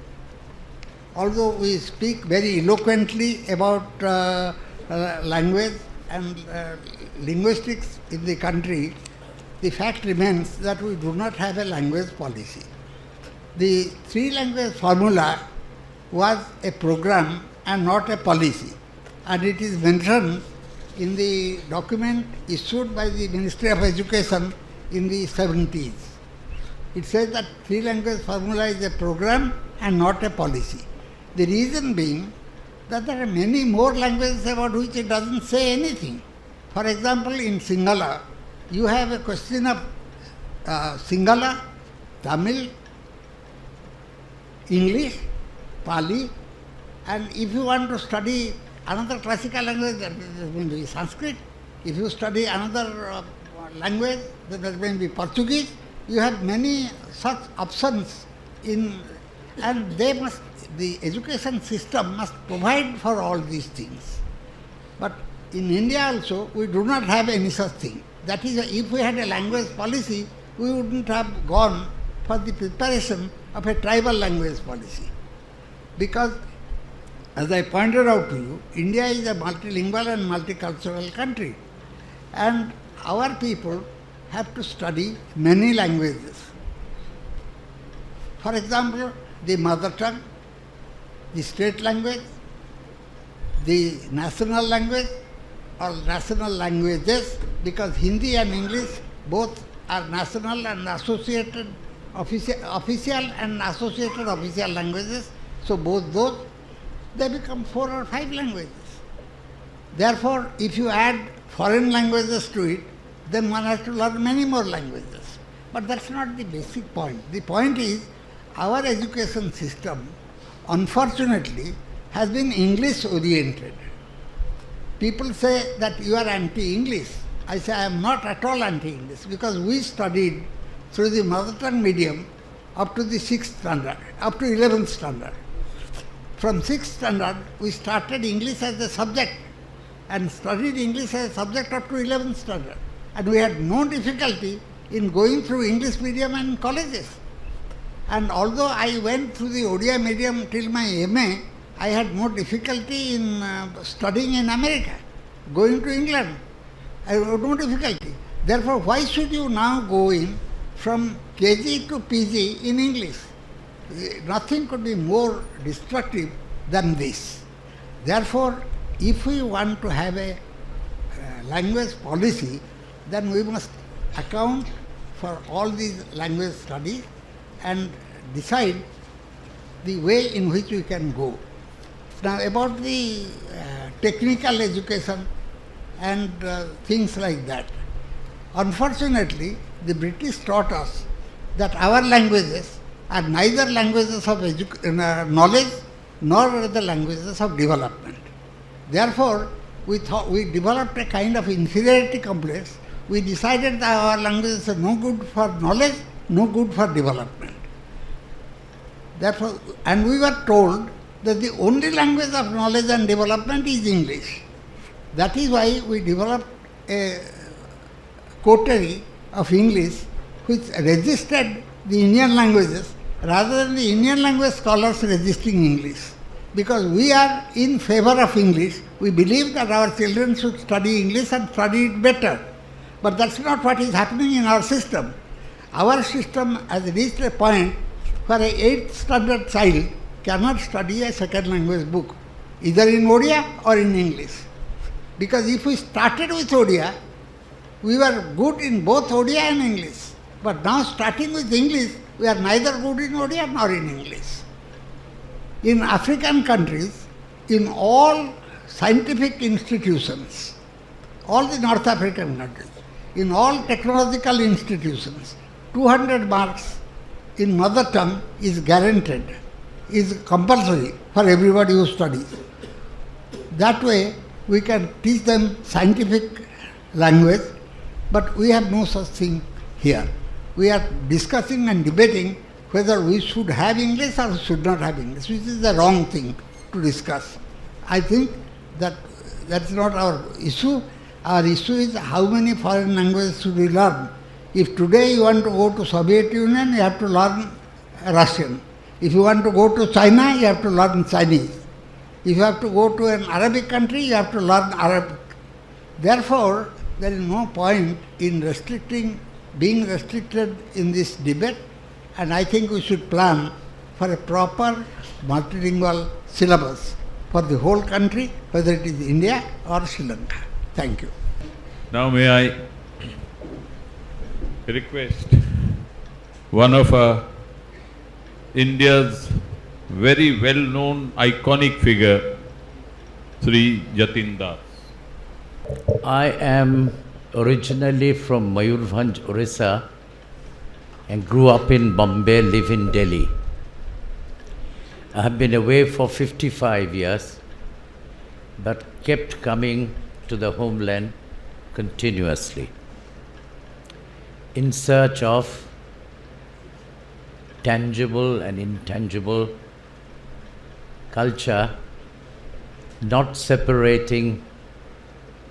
Although we speak very eloquently about language and linguistics in the country, the fact remains that we do not have a language policy. The three-language formula was a program and not a policy, and it is mentioned in the document issued by the Ministry of Education in the 70s. It says that three-language formula is a program and not a policy. The reason being that there are many more languages about which it doesn't say anything. For example, in Sinhala, you have a question of Sinhala, Tamil, English, Pali, and if you want to study another classical language, there may be Sanskrit. If you study another language, then there may be Portuguese. You have many such options and the education system must provide for all these things. But in India also, we do not have any such thing. That is, if we had a language policy, we wouldn't have gone for the preparation of a tribal language policy. Because, as I pointed out to you, India is a multilingual and multicultural country. And our people have to study many languages. For example, the mother tongue, the state language, the national language or national languages, because Hindi and English both are national and associated official and associated official languages. So both those, they become 4 or 5 languages. Therefore, if you add foreign languages to it, then one has to learn many more languages. But that's not the basic point. The point is, our education system, unfortunately, has been English-oriented. People say that you are anti-English. I say I am not at all anti-English, because we studied through the mother tongue medium up to the 6th standard, up to 11th standard. From 6th standard, we started English as a subject and studied English as a subject up to 11th standard. And we had no difficulty in going through English medium and colleges. And although I went through the Odia medium till my MA, I had more difficulty in studying in America. Going to England, I had no difficulty. Therefore, why should you now go in from KG to PG in English? Nothing could be more destructive than this. Therefore, if we want to have a language policy, then we must account for all these language studies and decide the way in which we can go. Now, about the technical education and things like that. Unfortunately, the British taught us that our languages are neither languages of knowledge nor the languages of development. Therefore, we developed a kind of inferiority complex. We decided that our languages are no good for knowledge, no good for development. Therefore, and we were told that the only language of knowledge and development is English. That is why we developed a coterie of English which resisted the Indian languages rather than the Indian language scholars resisting English. Because we are in favor of English, we believe that our children should study English and study it better. But that's not what is happening in our system. Our system has reached a point where an 8th standard child cannot study a second language book, either in Odia or in English. Because if we started with Odia, we were good in both Odia and English. But now starting with English, we are neither good in Odia nor in English. In African countries, in all scientific institutions, all the North African countries, in all technological institutions, 200 marks in mother tongue is guaranteed, is compulsory for everybody who studies. That way, we can teach them scientific language, but we have no such thing here. We are discussing and debating whether we should have English or should not have English, which is the wrong thing to discuss. I think that that's not our issue. Our issue is how many foreign languages should we learn. If today you want to go to Soviet Union, you have to learn Russian. If you want to go to China, you have to learn Chinese. If you have to go to an Arabic country, you have to learn Arabic. Therefore, there is no point in being restricted in this debate, and I think we should plan for a proper multilingual syllabus for the whole country, whether it is India or Sri Lanka. Thank you. Now may I request one of India's very well-known iconic figure, Sri Jatin Das. I am originally from Mayurbhanj, Orissa, and grew up in Bombay, live in Delhi. I have been away for 55 years, but kept coming to the homeland continuously in search of tangible and intangible culture, not separating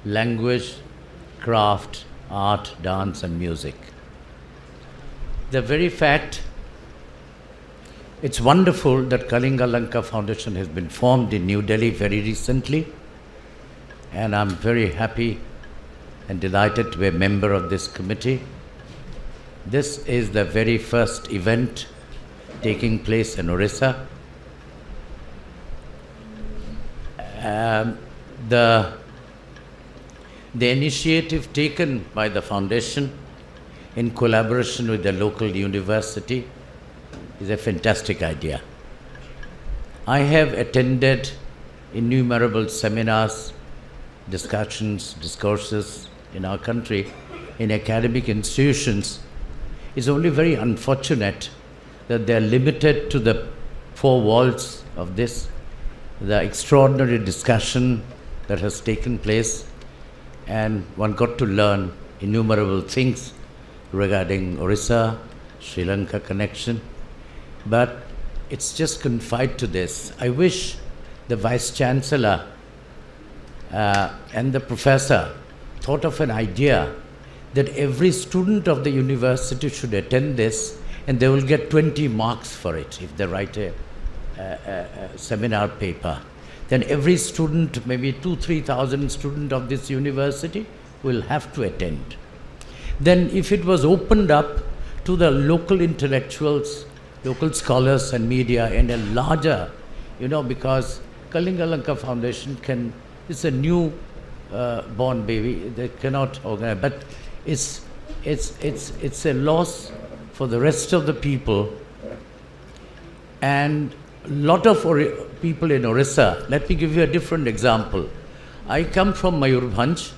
language, craft, art, dance and music. The very fact, it's wonderful that Kalinga Lanka Foundation has been formed in New Delhi very recently, and I'm very happy and delighted to be a member of this committee. This is the very first event taking place in Orissa. The initiative taken by the foundation in collaboration with the local university is a fantastic idea. I have attended innumerable seminars, discourses in our country, in academic institutions. It's only very unfortunate that they are limited to the four walls of this, the extraordinary discussion that has taken place, and one got to learn innumerable things regarding Orissa, Sri Lanka connection, but it's just confined to this. I wish the Vice Chancellor and the professor thought of an idea that every student of the university should attend this and they will get 20 marks for it if they write a seminar paper. Then every student, maybe 2,000-3,000 students of this university will have to attend. Then if it was opened up to the local intellectuals, local scholars and media in a larger, because Kalinga Foundation it's a new born baby, they cannot organize, but it's a loss for the rest of the people. And a lot of people in Orissa, let me give you a different example. I come from Mayurbhanj,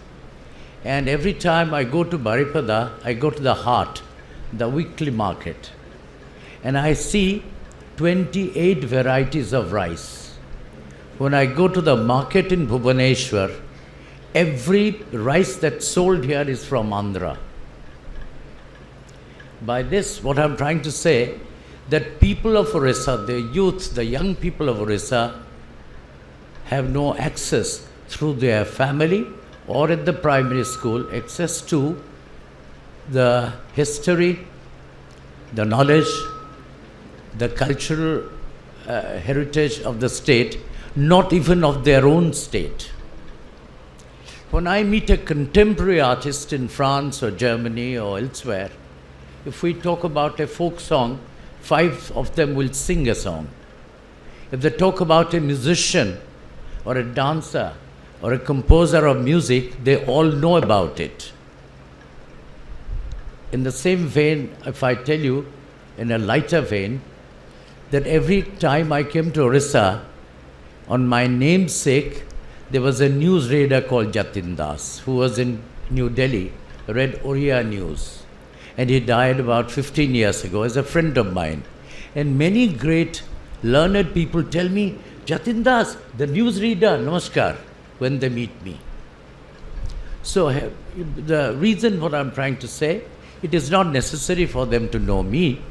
and every time I go to Baripada, I go to the Haat, the weekly market, and I see 28 varieties of rice. When I go to the market in Bhubaneswar, every rice that's sold here is from Andhra. By this, what I'm trying to say, that people of Orissa, the youth, the young people of Orissa, have no access through their family or at the primary school, access to the history, the knowledge, the cultural heritage of the state, not even of their own state. When I meet a contemporary artist in France or Germany or elsewhere, if we talk about a folk song, 5 of them will sing a song. If they talk about a musician or a dancer or a composer of music, they all know about it. In the same vein, if I tell you, in a lighter vein, that every time I came to Orissa, on my namesake, there was a news reader called Jatin Das, who was in New Delhi, read Oriya News. And he died about 15 years ago as a friend of mine. And many great learned people tell me, Jatin Das, the news reader, namaskar, when they meet me. So the reason what I'm trying to say, it is not necessary for them to know me,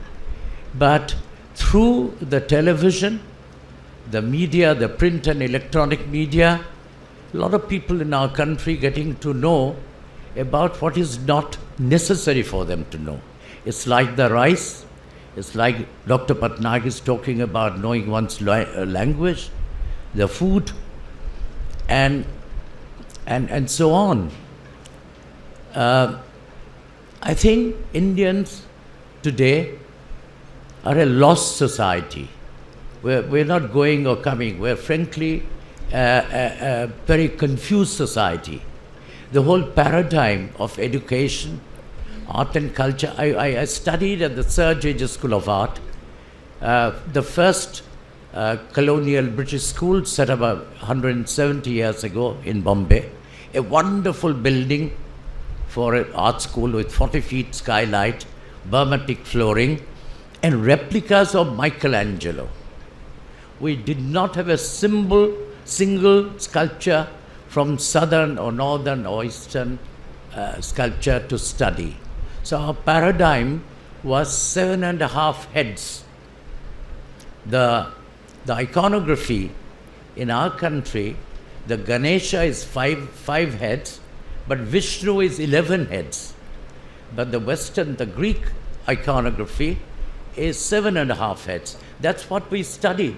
but through the television, the media, the print and electronic media, a lot of people in our country getting to know about what is not necessary for them to know. It's like the rice, it's like Dr. Patnaik is talking about knowing one's language, the food, and so on. I think Indians today are a lost society. We're not going or coming. We're frankly a very confused society. The whole paradigm of education, art and culture. I studied at the Sir J.J. School of Art, the first colonial British school set up 170 years ago in Bombay. A wonderful building for an art school with 40 feet skylight, Burmatic flooring, and replicas of Michelangelo. We did not have a single sculpture from southern or northern or eastern sculpture to study. So our paradigm was 7.5 heads. The iconography in our country, the Ganesha is five heads, but Vishnu is 11 heads. But the Greek iconography is 7.5 heads. That's what we studied.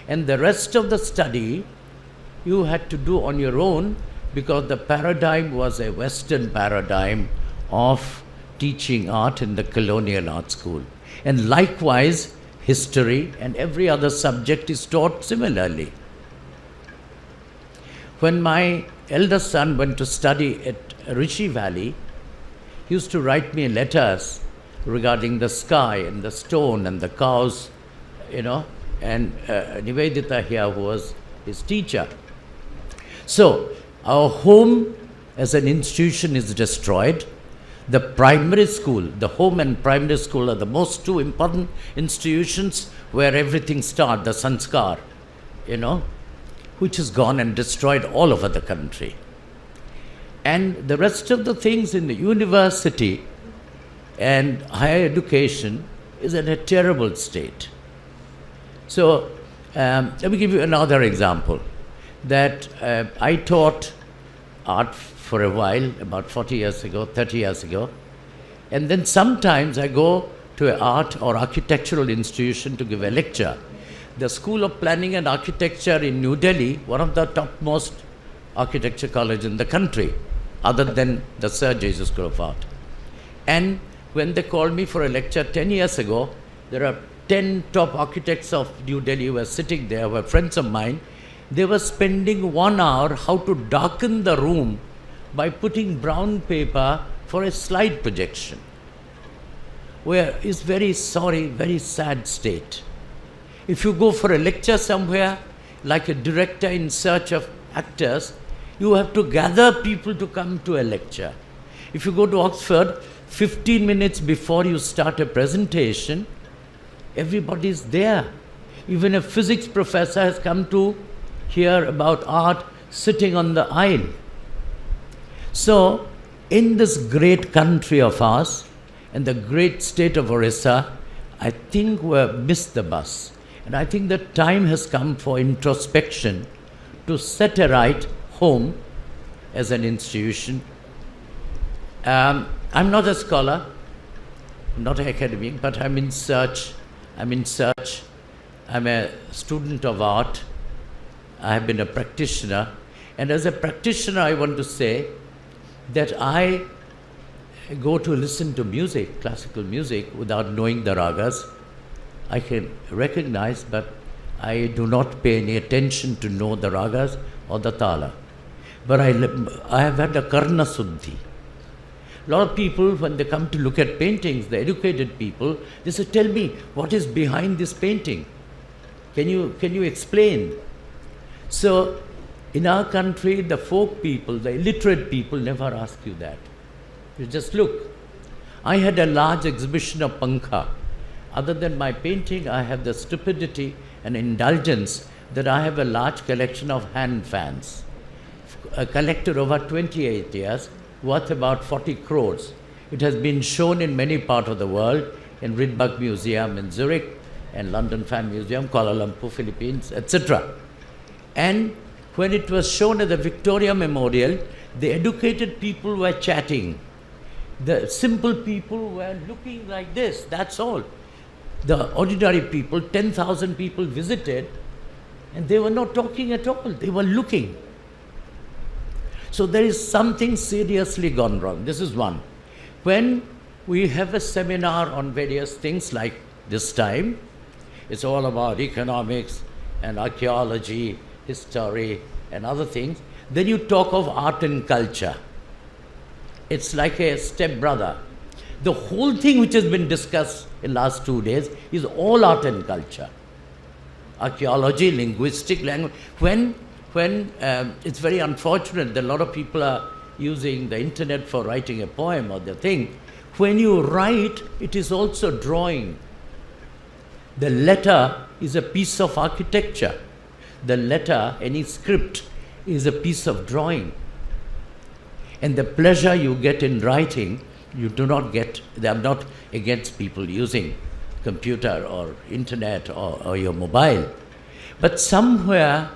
And the rest of the study you had to do on your own, because the paradigm was a Western paradigm of teaching art in the colonial art school. And likewise, history and every other subject is taught similarly. When my eldest son went to study at Rishi Valley, he used to write me letters regarding the sky and the stone and the cows, and Nivedita here, who was his teacher. So, our home as an institution is destroyed. The primary school, the home and primary school are the most two important institutions where everything starts, the sanskar, which is gone and destroyed all over the country. And the rest of the things in the university and higher education is in a terrible state. So, let me give you another example. That I taught art for a while, about 30 years ago, and then sometimes I go to an art or architectural institution to give a lecture. The School of Planning and Architecture in New Delhi, one of the topmost architecture college in the country, other than the Sir Jesus School of Art. And when they called me for a lecture 10 years ago, there are 10 top architects of New Delhi who were sitting there, were friends of mine. They were spending 1 hour how to darken the room by putting brown paper for a slide projection, where is very sorry, very sad state. If you go for a lecture somewhere, like a director in search of actors, you have to gather people to come to a lecture. If you go to Oxford, 15 minutes before you start a presentation, everybody is there. Even a physics professor has come to hear about art sitting on the aisle. So, in this great country of ours, and the great state of Orissa, I think we've missed the bus. And I think the time has come for introspection to set aright home as an institution. I'm not a scholar, not an academic, but I'm in search. I'm a student of art. I have been a practitioner. And as a practitioner, I want to say that I go to listen to music, classical music, without knowing the ragas. I can recognize, but I do not pay any attention to know the ragas or the tala. But I have had a karna suddhi. A lot of people, when they come to look at paintings, the educated people, they say, tell me, what is behind this painting? Can you explain? So, in our country, the folk people, the illiterate people never ask you that. You just look. I had a large exhibition of Pankha. Other than my painting, I have the stupidity and indulgence that I have a large collection of hand fans. Collected over 28 years, worth about 40 crores. It has been shown in many parts of the world, in Rydberg Museum in Zurich, and London Fan Museum, Kuala Lumpur, Philippines, etc. And when it was shown at the Victoria Memorial, the educated people were chatting. The simple people were looking like this, that's all. The ordinary people, 10,000 people visited, and they were not talking at all, they were looking. So there is something seriously gone wrong. This is one. When we have a seminar on various things like this time, it's all about economics and archaeology, history and other things, then you talk of art and culture. It's like a stepbrother. The whole thing which has been discussed in last 2 days is all art and culture. Archaeology, linguistic, language. When it's very unfortunate that a lot of people are using the internet for writing a poem or the thing. When you write, it is also drawing. The letter is a piece of architecture. The letter, any script, is a piece of drawing. And the pleasure you get in writing, you do not get. I'm not against people using computer or internet or your mobile. But somewhere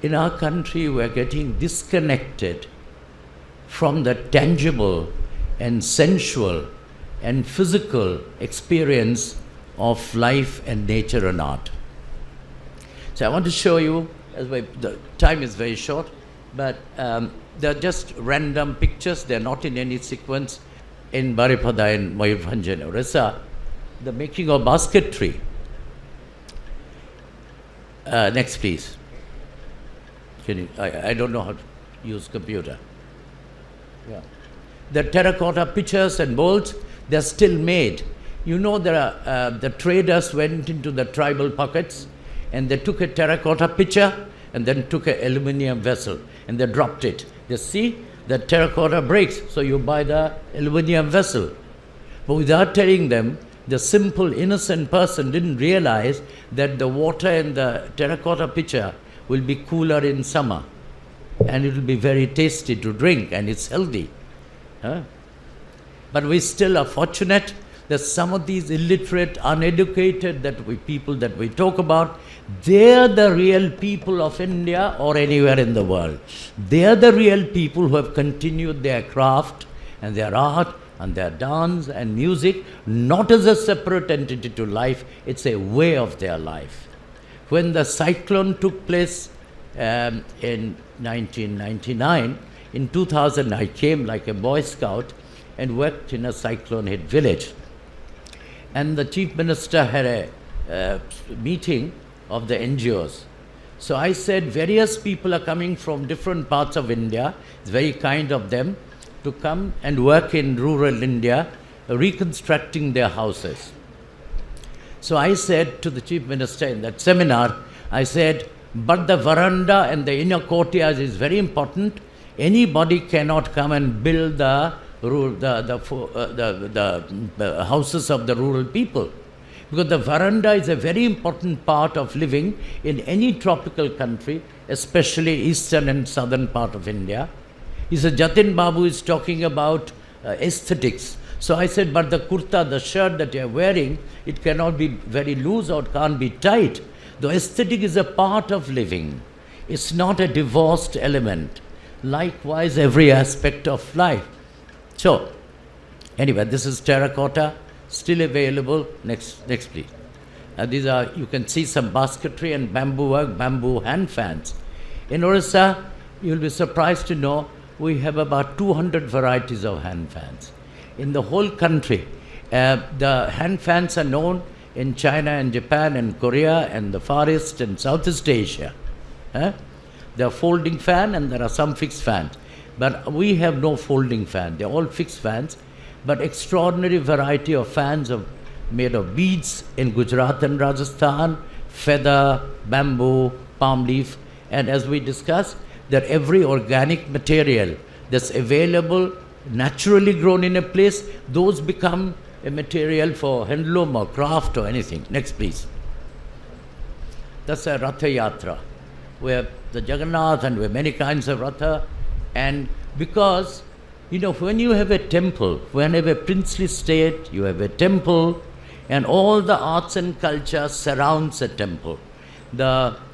in our country, we're getting disconnected from the tangible and sensual and physical experience of life and nature and art. So I want to show you, the time is very short, but they're just random pictures. They're not in any sequence. In Baripada and Mayurbhanj and Orissa, the making of basketry. Next, please. I don't know how to use computer. Yeah. The terracotta pitchers and bowls, they're still made. You know, there are, the traders went into the tribal pockets and they took a terracotta pitcher and then took an aluminium vessel and they dropped it. You see, the terracotta breaks, so you buy the aluminium vessel. But without telling them, the simple innocent person didn't realize that the water in the terracotta pitcher will be cooler in summer and it will be very tasty to drink and it's healthy. But we still are fortunate that some of these illiterate, uneducated people that we talk about, they're the real people of India or anywhere in the world. They're the real people who have continued their craft and their art and their dance and music, not as a separate entity to life, it's a way of their life. When the cyclone took place in 1999, in 2000 I came like a Boy Scout and worked in a cyclone-hit village. And the Chief Minister had a meeting of the NGOs. So I said, various people are coming from different parts of India. It's very kind of them to come and work in rural India, reconstructing their houses. So I said to the Chief Minister in that seminar, I said, but the veranda and the inner courtyard is very important. Anybody cannot come and build the houses of the rural people. Because the veranda is a very important part of living in any tropical country, especially eastern and southern part of India. He said, Jatin Babu is talking about aesthetics. So I said, but the kurta, the shirt that you are wearing, it cannot be very loose or it can't be tight. The aesthetic is a part of living. It's not a divorced element. Likewise, every aspect of life. So, anyway, this is terracotta. Still available. Next please. These are, you can see some basketry and bamboo work, bamboo hand fans. In Orissa, you'll be surprised to know we have about 200 varieties of hand fans. In the whole country, the hand fans are known in China and Japan and Korea and the Far East and Southeast Asia. There are folding fan and there are some fixed fans. But we have no folding fan. They're all fixed fans. But extraordinary variety of fans made of beads in Gujarat and Rajasthan, feather, bamboo, palm leaf, and as we discussed, that every organic material that's available, naturally grown in a place, those become a material for handloom or craft or anything. Next, please. That's a Ratha Yatra, where the Jagannath and where many kinds of Ratha, and because when you have a temple, when you have a princely state, you have a temple, and all the arts and culture surrounds a temple.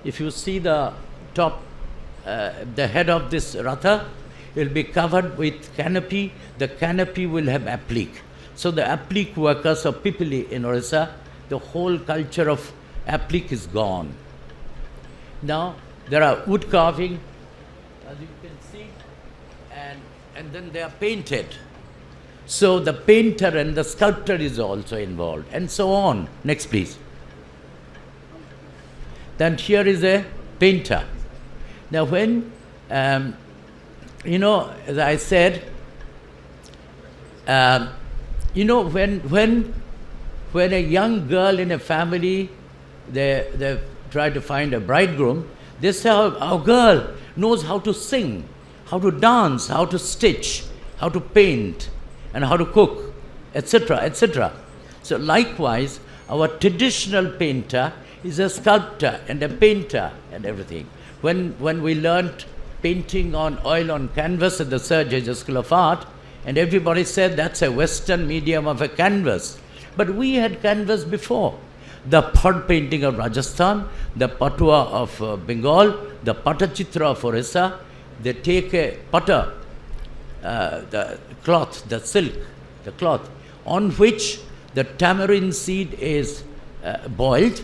If you see the top, the head of this Ratha, it will be covered with canopy. The canopy will have applique. So the applique workers of Pipili in Orissa, the whole culture of applique is gone. Now, there are wood carving, as you can see, and then they are painted. So the painter and the sculptor is also involved, and so on. Next, please. Then here is a painter. Now when, as I said, when a young girl in a family, they try to find a bridegroom, they say our girl knows how to sing, how to dance, how to stitch, how to paint, and how to cook, etc., etc. So likewise, our traditional painter is a sculptor and a painter and everything. When we learnt painting on oil on canvas at the Sir J.J. School of Art, and everybody said that's a Western medium of a canvas. But we had canvas before. The pot painting of Rajasthan, the patua of Bengal, the patachitra of Orissa, they take a pata, the cloth, the silk, the cloth, on which the tamarind seed is boiled.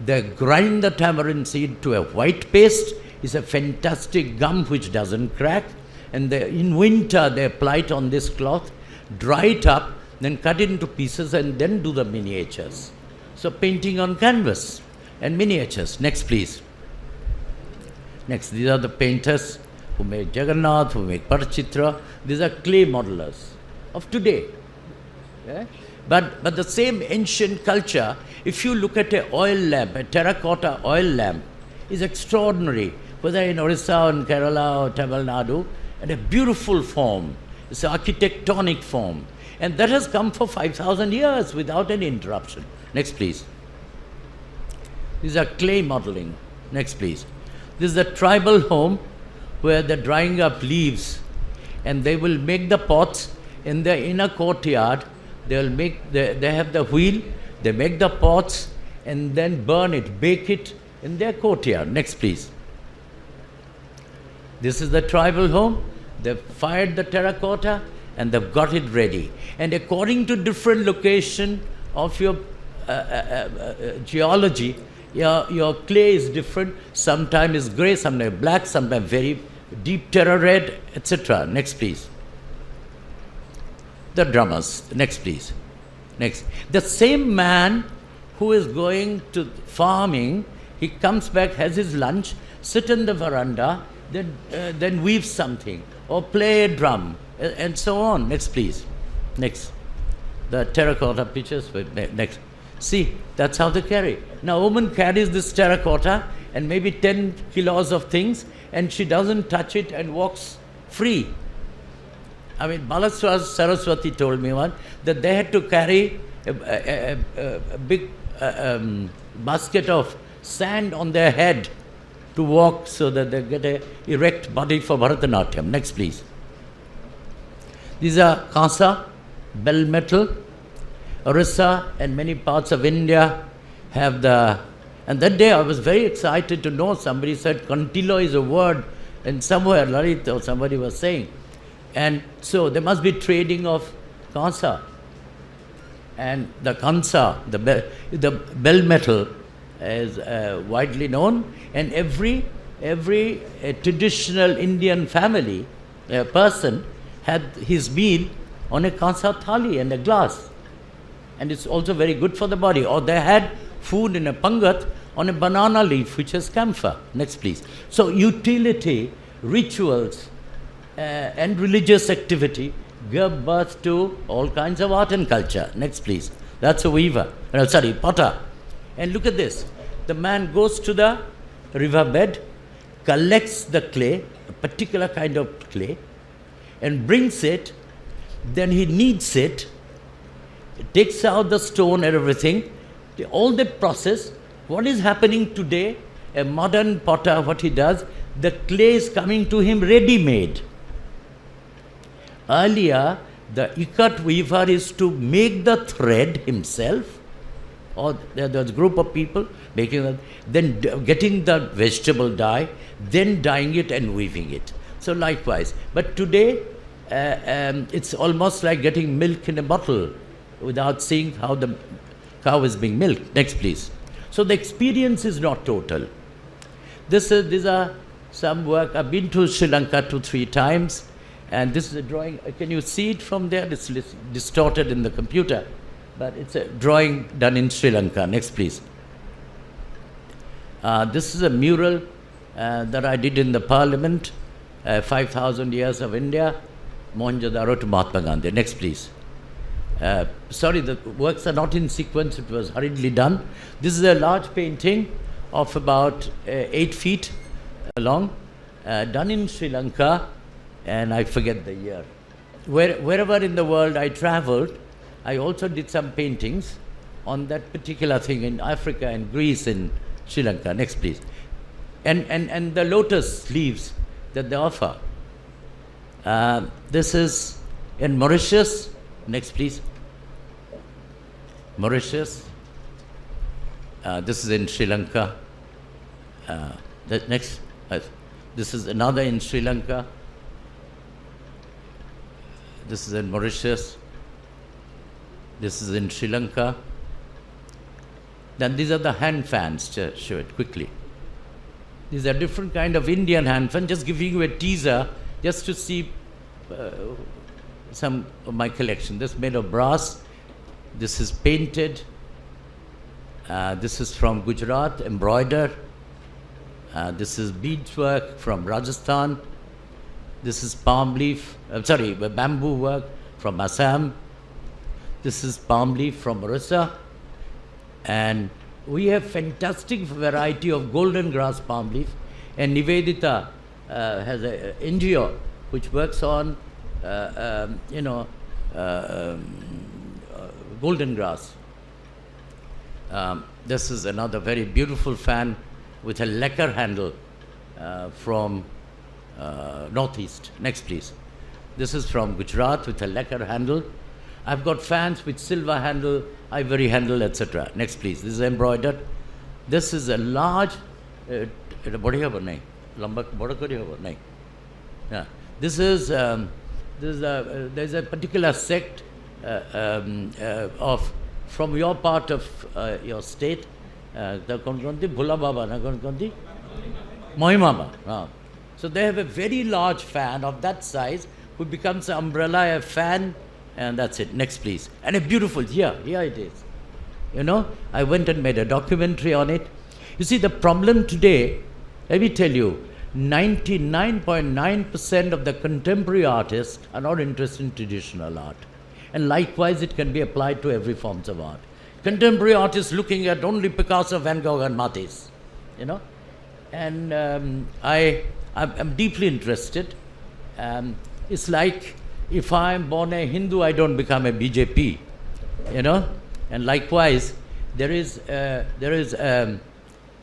They grind the tamarind seed to a white paste. It's a fantastic gum which doesn't crack. And in winter, they apply it on this cloth, dry it up, then cut it into pieces, and then do the miniatures. So painting on canvas and miniatures. Next, please. Next, these are the painters who make Jagannath, who make Patachitra. These are clay modelers of today. Yeah? But the same ancient culture, if you look at an oil lamp, a terracotta oil lamp, is extraordinary, whether in Orissa or in Kerala or Tamil Nadu, and a beautiful form. It's an architectonic form. And that has come for 5,000 years without any interruption. Next, please. These are clay modeling. Next, please. This is a tribal home where they're drying up leaves, and they will make the pots in the inner courtyard. They have the wheel, they make the pots, and then burn it, bake it in their courtyard. Next, please. This is the tribal home. They fired the terracotta, and they've got it ready. And according to different location of your geology, your clay is different. Sometimes it's grey, sometimes black, sometimes very deep terra red, etc. Next, please. The drummers. Next, please. Next. The same man who is going to farming, he comes back, has his lunch, sit in the veranda, then weave something or play a drum and so on. Next, please. Next. The terracotta pictures. Next. See, that's how they carry. Now, a woman carries this terracotta and maybe 10 kilos of things, and she doesn't touch it and walks free. I mean, Balaswara Saraswati told me once that they had to carry a big basket of sand on their head to walk so that they get an erect body for Bharatanatyam. Next, please. These are Kansa, bell metal. Orissa and many parts of India have the... And that day I was very excited to know, somebody said Kantilo is a word, and somewhere Lalit or somebody was saying. And so there must be trading of Kansa. And the Kansa, the bell metal is widely known, and every traditional Indian family, person had his meal on a Kansa thali and a glass. And it's also very good for the body. Or they had food in a pangat on a banana leaf, which is camphor. Next, please. So utility, rituals, and religious activity give birth to all kinds of art and culture. Next, please. That's a weaver. Potter. And look at this. The man goes to the riverbed, collects the clay, a particular kind of clay, and brings it. Then he kneads it, takes out the stone and everything. All that process, what is happening today, a modern potter, what he does, the clay is coming to him ready-made. Earlier, the ikat weaver is to make the thread himself, or there's a group of people making it, then getting the vegetable dye, then dyeing it and weaving it. So likewise. But today, it's almost like getting milk in a bottle without seeing how the cow is being milked. Next, please. So the experience is not total. These are some work. I've been to Sri Lanka 2-3 times, and this is a drawing. Can you see it from there? It's distorted in the computer, but it's a drawing done in Sri Lanka. Next, please. This is a mural that I did in the Parliament, 5,000 years of India, Mohenjo-daro to Mahatma Gandhi. Next, please. Sorry, the works are not in sequence, it was hurriedly done. This is a large painting of about 8 feet long, done in Sri Lanka, and I forget the year. Wherever in the world I traveled, I also did some paintings on that particular thing in Africa and Greece and Sri Lanka. Next, please. And the lotus leaves that they offer. This is in Mauritius. Next, please. Mauritius. This is in Sri Lanka. Next. This is another in Sri Lanka. This is in Mauritius. This is in Sri Lanka. Then these are the hand fans. Just show it quickly. These are different kind of Indian hand fans. Just giving you a teaser just to see some of my collection. This is made of brass. This is painted. This is from Gujarat, embroidered. This is beadswork from Rajasthan. This is palm leaf, bamboo work from Assam. This is palm leaf from Orissa. And we have fantastic variety of golden grass palm leaf. And Nivedita has an NGO which works on, golden grass. This is another very beautiful fan with a lacquer handle from Northeast. Next, please. This is from Gujarat with a lacquer handle. I've got fans with silver handle, ivory handle, etc. Next, please. This is embroidered. This is a large. This is there's a particular sect of from your part of your state, the Bhula Baba, Mohimaba. So they have a very large fan of that size who becomes an umbrella, a fan, and that's it. Next, please. And a beautiful, here it is. You know, I went and made a documentary on it. You see, the problem today, let me tell you, 99.9% of the contemporary artists are not interested in traditional art. And likewise, it can be applied to every forms of art. Contemporary artists looking at only Picasso, Van Gogh and Matisse, you know. And I'm deeply interested. It's like if I'm born a Hindu, I don't become a BJP, you know. And likewise, there's a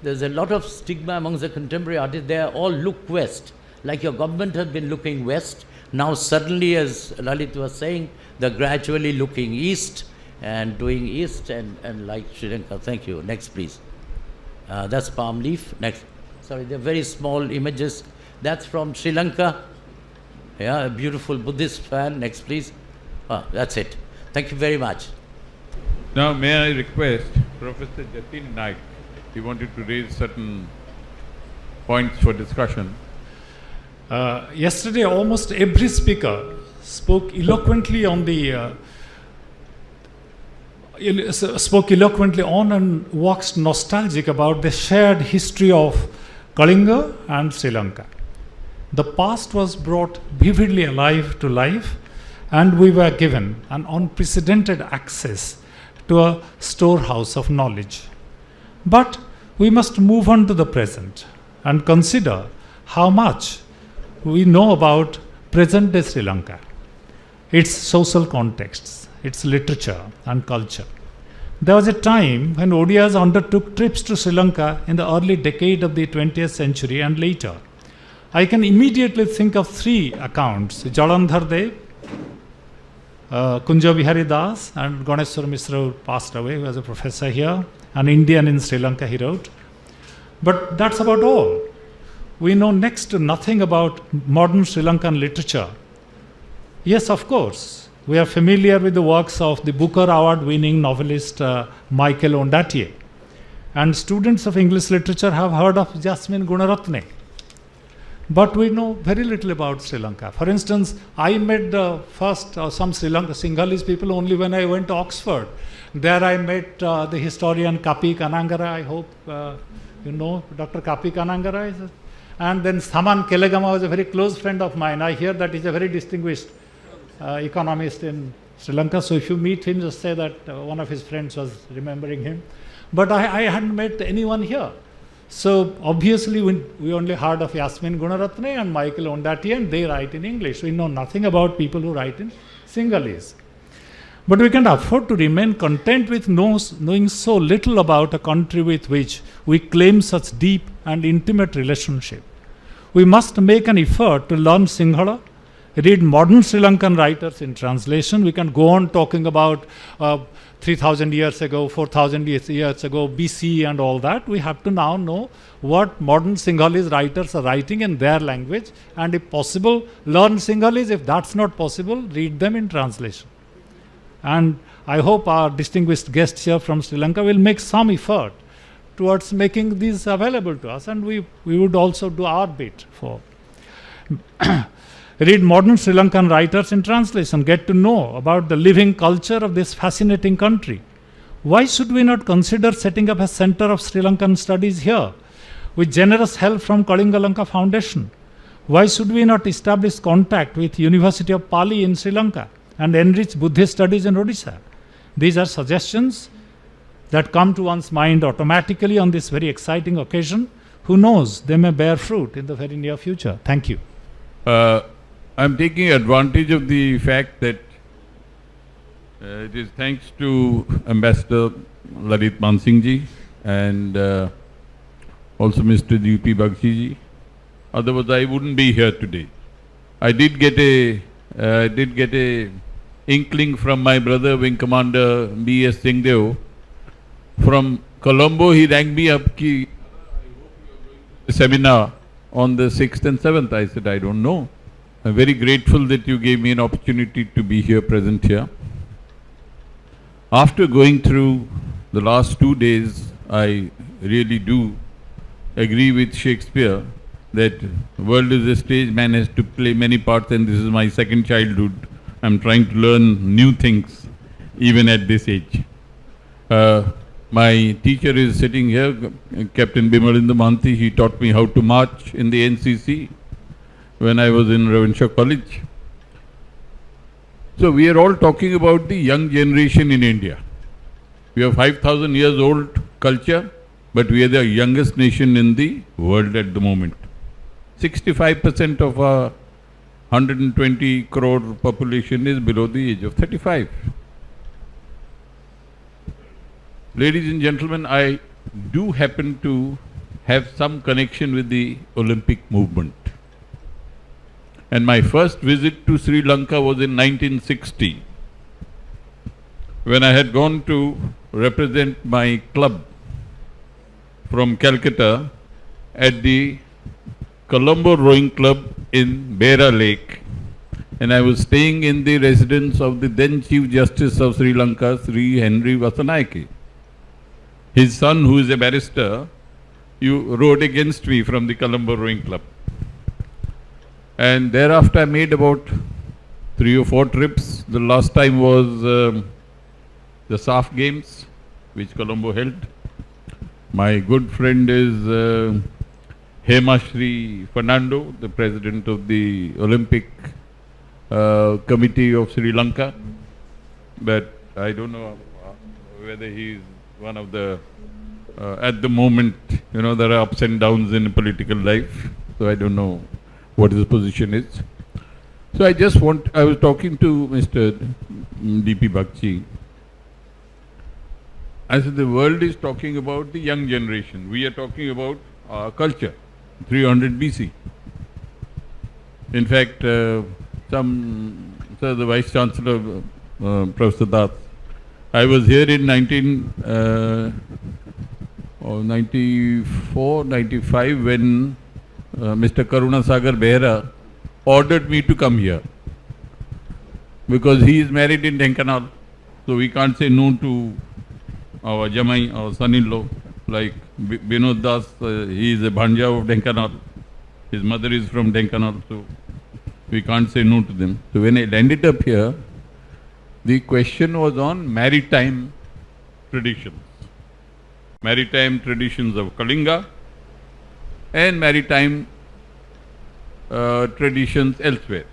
lot of stigma amongst the contemporary artists. They all look west, like your government has been looking west. Now suddenly, as Lalit was saying, they're gradually looking east and doing east and like Sri Lanka. Thank you. Next, please. That's palm leaf. Next. Sorry, they're very small images. That's from Sri Lanka. Yeah, a beautiful Buddhist fan. Next, please. That's it. Thank you very much. Now, may I request Professor Jatin Naik, he wanted to raise certain points for discussion. Yesterday, almost every speaker spoke eloquently on and waxed nostalgic about the shared history of Kalinga and Sri Lanka. The past was brought vividly alive to life, and we were given an unprecedented access to a storehouse of knowledge. But we must move on to the present and consider how much we know about present-day Sri Lanka, its social contexts, its literature and culture. There was a time when Odias undertook trips to Sri Lanka in the early decade of the 20th century and later. I can immediately think of three accounts: Jalandhar Dev, Kunja Bihari Das, and Ganeshwar Mishra, who passed away, who was a professor here, an Indian in Sri Lanka, he wrote. But that's about all. We know next to nothing about modern Sri Lankan literature. Yes, of course, we are familiar with the works of the Booker Award-winning novelist Michael Ondaatje. And students of English literature have heard of Jasmine Gunaratne. But we know very little about Sri Lanka. For instance, I met some Sri Lanka Sinhalese people only when I went to Oxford. There I met the historian Kapi Kanangara. I hope you know Dr. Kapi Kanangara. And then Saman Kelegama was a very close friend of mine. I hear that he's a very distinguished economist in Sri Lanka. So if you meet him, just say that one of his friends was remembering him. But I hadn't met anyone here. So obviously we only heard of Yasmin Gunaratne and Michael Ondaatje, and they write in English. We know nothing about people who write in Sinhalese. But we can't afford to remain content with knowing so little about a country with which we claim such deep and intimate relationship. We must make an effort to learn Sinhala, read modern Sri Lankan writers in translation. We can go on talking about 3,000 years ago, 4,000 years ago, BC and all that. We have to now know what modern Sinhalese writers are writing in their language, and if possible, learn Sinhalese. If that's not possible, read them in translation. And I hope our distinguished guests here from Sri Lanka will make some effort towards making these available to us, and we would also do our bit for read modern Sri Lankan writers in translation, get to know about the living culture of this fascinating country. Why should we not consider setting up a center of Sri Lankan studies here with generous help from Kalinga Lanka Foundation? Why should we not establish contact with University of Pali in Sri Lanka and enrich Buddhist studies in Odisha? These are suggestions that come to one's mind automatically on this very exciting occasion. Who knows, they may bear fruit in the very near future. Thank you. I'm taking advantage of the fact that it is thanks to Ambassador Lalit Mansingh ji and also Mr. D.P. Bagchi ji. Otherwise, I wouldn't be here today. I did get a inkling from my brother, Wing Commander B.S. Singhdeo. From Colombo, he rang me up ki seminar on the 6th and 7th. I said, I don't know. I'm very grateful that you gave me an opportunity to be here, present here. After going through the last 2 days, I really do agree with Shakespeare that the world is a stage, man has to play many parts, and this is my second childhood. I'm trying to learn new things even at this age. My teacher is sitting here, Captain Bimalinda Mahanti. He taught me how to march in the NCC when I was in Ravenshaw College. So we are all talking about the young generation in India. We have 5,000 years old culture, but we are the youngest nation in the world at the moment. 65% of our 120 crore population is below the age of 35. Ladies and gentlemen, I do happen to have some connection with the Olympic movement. And my first visit to Sri Lanka was in 1960, when I had gone to represent my club from Calcutta at the Colombo Rowing Club in Beira Lake. And I was staying in the residence of the then Chief Justice of Sri Lanka, Sri Henry Vasanayake. His son, who is a barrister, rowed against me from the Colombo Rowing Club. And thereafter I made about 3 or 4 trips. The last time was the SAF Games, which Colombo held. My good friend is Hema Shri Fernando, the president of the Olympic Committee of Sri Lanka. But I don't know whether he is one of the, at the moment, you know, there are ups and downs in political life. So I don't know what his position is. So I was talking to Mr. D.P. Bagchi. I said the world is talking about the young generation. We are talking about our culture, 300 BC. In fact, the Vice Chancellor, Professor Das, I was here in 1994, 95 when Mr. Karuna Sagar Behera ordered me to come here because he is married in Dhenkanal, so we can't say no to our Jamai, our son-in-law, like Binod Das. He is a Bhanja of Dhenkanal. His mother is from Dhenkanal, so we can't say no to them. So when I landed up here, the question was on maritime traditions. Maritime traditions of Kalinga and maritime traditions elsewhere.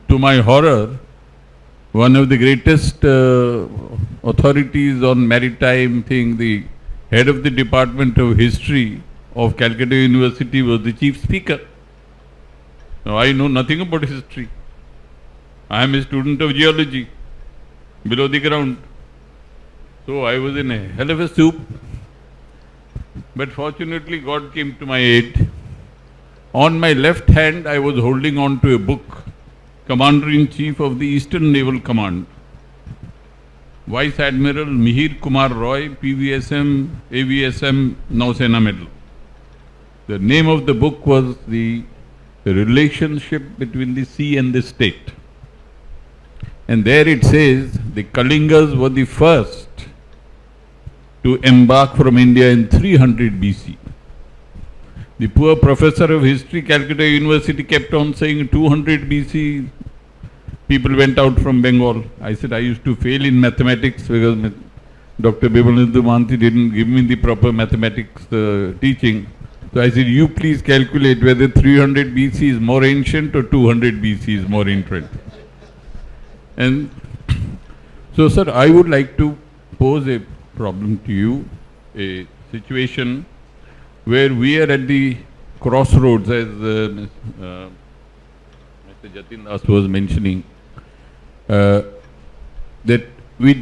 To my horror, one of the greatest authorities on maritime thing, the head of the Department of History of Calcutta University, was the chief speaker. Now I know nothing about history. I am a student of geology, below the ground. So I was in a hell of a soup. But fortunately God came to my aid. On my left hand I was holding on to a book, Commander-in-Chief of the Eastern Naval Command, Vice Admiral Mihir Kumar Roy, PVSM, AVSM, Nausena Medal. The name of the book was The Relationship Between the Sea and the State. And there it says the Kalingas were the first to embark from India in 300 BC. The poor professor of history, Calcutta University, kept on saying 200 BC people went out from Bengal. I said I used to fail in mathematics because Dr. Bimalinda Mahanti didn't give me the proper mathematics teaching. So I said, you please calculate whether 300 BC is more ancient or 200 BC is more ancient. And so, sir, I would like to pose a problem to you, a situation where we are at the crossroads, as Mr. Jatin Das was mentioning, that we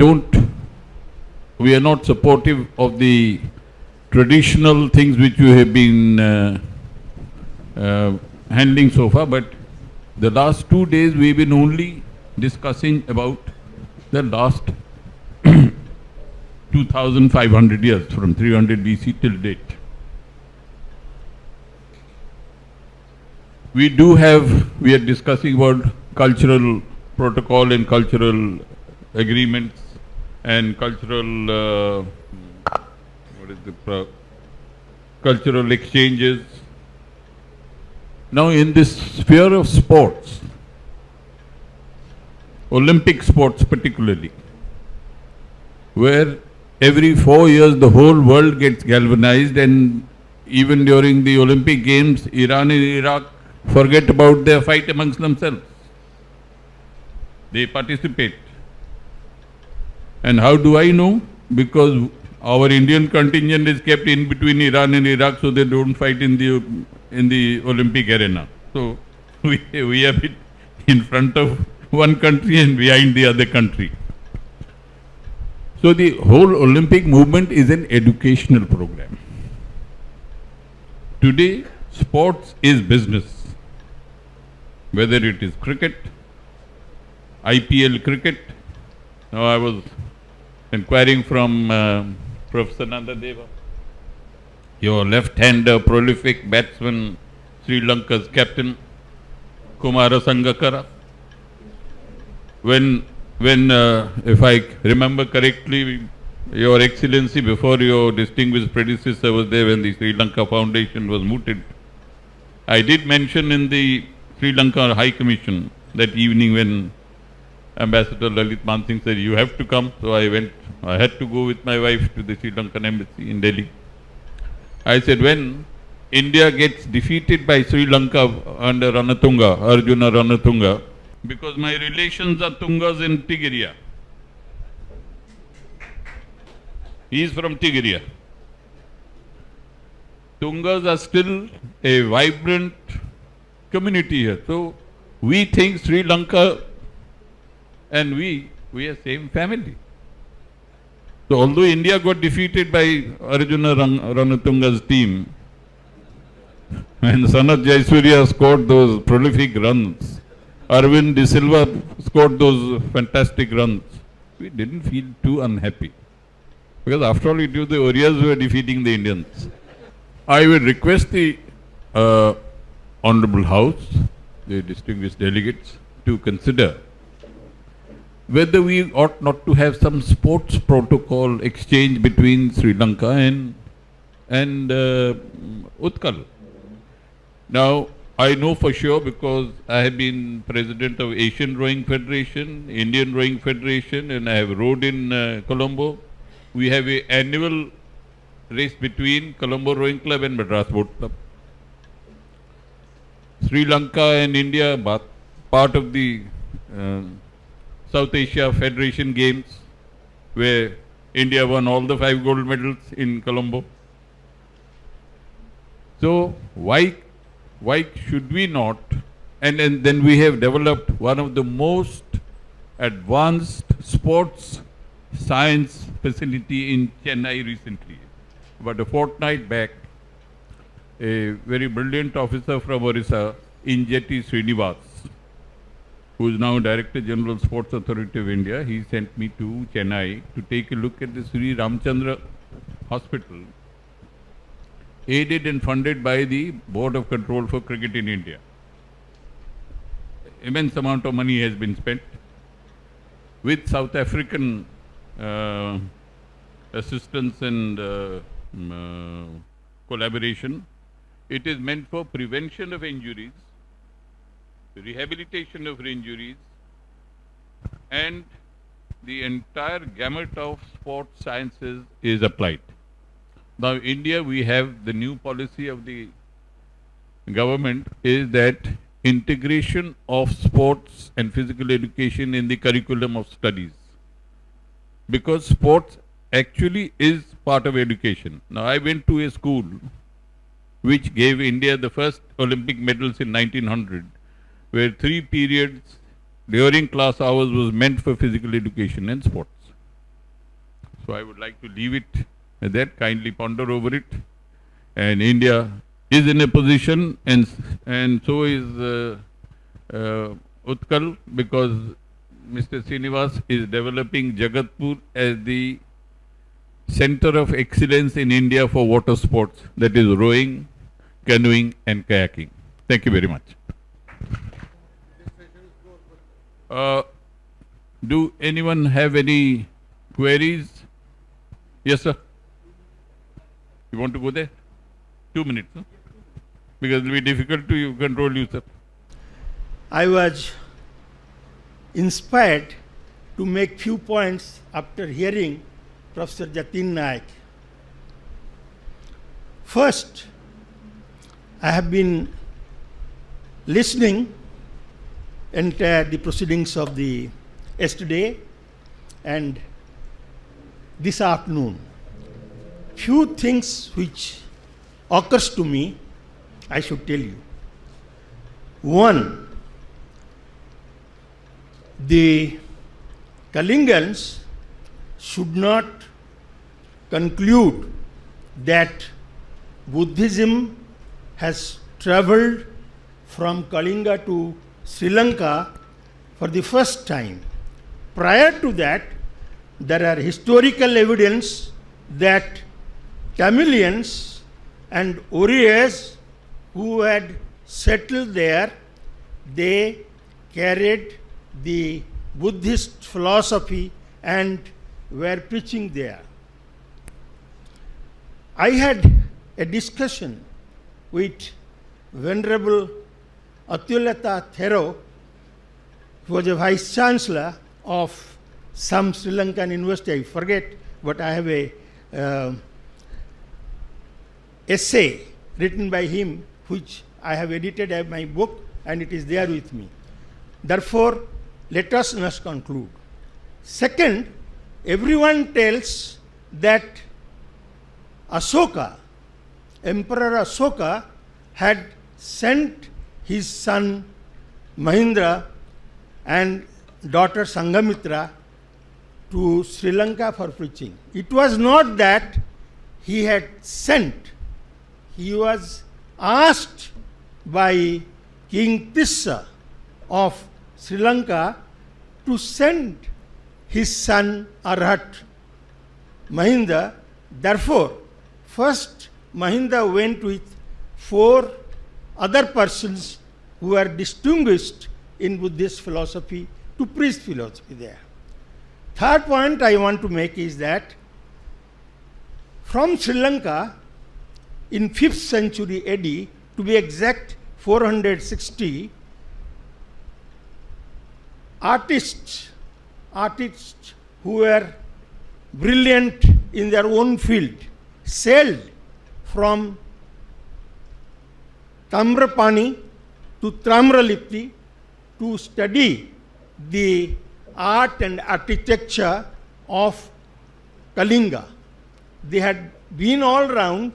are not supportive of the traditional things which you have been handling so far, but the last 2 days we've been only discussing about the last 2,500 years, from 300 BC till date. we are discussing about cultural protocol and cultural agreements and cultural, cultural exchanges. Now in this sphere of sports, Olympic sports particularly, where every 4 years the whole world gets galvanized, and even during the Olympic Games, Iran and Iraq forget about their fight amongst themselves. They participate. And how do I know? Because our Indian contingent is kept in between Iran and Iraq, so they don't fight in the Olympic arena. So we are in front of one country and behind the other country. So the whole Olympic movement is an educational program. Today, sports is business. Whether it is cricket, IPL cricket. Now I was inquiring from Professor Nanda Deva, your left-hander, prolific batsman, Sri Lanka's captain, Kumara Sangakkara. When if I remember correctly, Your Excellency, before your distinguished predecessor was there when the Sri Lanka Foundation was mooted, I did mention in the Sri Lanka High Commission that evening when Ambassador Lalit Mansingh said, you have to come. So I went, I had to go with my wife to the Sri Lankan embassy in Delhi. I said, when India gets defeated by Sri Lanka under Ranatunga, Arjuna Ranatunga, because my relations are Tungas in Tigiriya. He is from Tigiriya. Tungas are still a vibrant community here. So we think Sri Lanka and we are same family. So although India got defeated by Arjuna Ranatunga's team, and Sanath Jayasuriya scored those prolific runs, Arvind De Silva scored those fantastic runs, we didn't feel too unhappy. Because after all, it was the Orias who were defeating the Indians. I will request the Honorable House, the distinguished delegates, to consider whether we ought not to have some sports protocol exchange between Sri Lanka and Utkal. Now, I know for sure because I have been president of Asian Rowing Federation, Indian Rowing Federation, and I have rowed in Colombo. We have an annual race between Colombo Rowing Club and Madras Boat Club. Sri Lanka and India are part of the South Asia Federation Games, where India won all the 5 gold medals in Colombo. So why should we not? And then we have developed one of the most advanced sports science facility in Chennai recently. About a fortnight back, a very brilliant officer from Orissa, Injeti Srinivas, who is now Director General Sports Authority of India, he sent me to Chennai to take a look at the Sri Ramchandra Hospital, aided and funded by the Board of Control for Cricket in India. Immense amount of money has been spent with South African assistance and collaboration. It is meant for prevention of injuries, rehabilitation of injuries, and the entire gamut of sports sciences is applied. Now, in India, we have the new policy of the government is that integration of sports and physical education in the curriculum of studies. Because sports actually is part of education. Now, I went to a school which gave India the first Olympic medals in 1900, where 3 periods during class hours was meant for physical education and sports. So I would like to leave it at that, kindly ponder over it. And India is in a position, and so is Utkal, because Mr. Srinivas is developing Jagatpur as the center of excellence in India for water sports, that is rowing, canoeing and kayaking. Thank you very much. Do anyone have any queries? Yes, sir. You want to go there? 2 minutes, huh? Because it will be difficult to control you, sir. I was inspired to make few points after hearing Professor Jatin Naik. First, I have been listening entire the proceedings of the yesterday and this afternoon. Few things which occurs to me, I should tell you. One, the Kalingans should not conclude that Buddhism has traveled from Kalinga to Sri Lanka for the first time. Prior to that, there are historical evidence that Tamilians and Orias who had settled there, they carried the Buddhist philosophy and were preaching there. I had a discussion with Venerable Atyulata Thero, who was a Vice Chancellor of some Sri Lankan university, I forget, but I have a essay written by him, which I have edited as my book, and it is there with me. Therefore, let us not conclude. Second, everyone tells that Asoka, Emperor Asoka, had sent his son Mahindra and daughter Sanghamitra to Sri Lanka for preaching. It was not that he had sent, he was asked by King Tissa of Sri Lanka to send his son Arhat Mahinda. Therefore, first Mahinda went with 4 other persons who are distinguished in Buddhist philosophy to preach philosophy there. Third point I want to make is that from Sri Lanka in 5th century AD, to be exact 460, artists who were brilliant in their own field sailed from Tamrapani to Tamralipti to study the art and architecture of Kalinga. They had been all round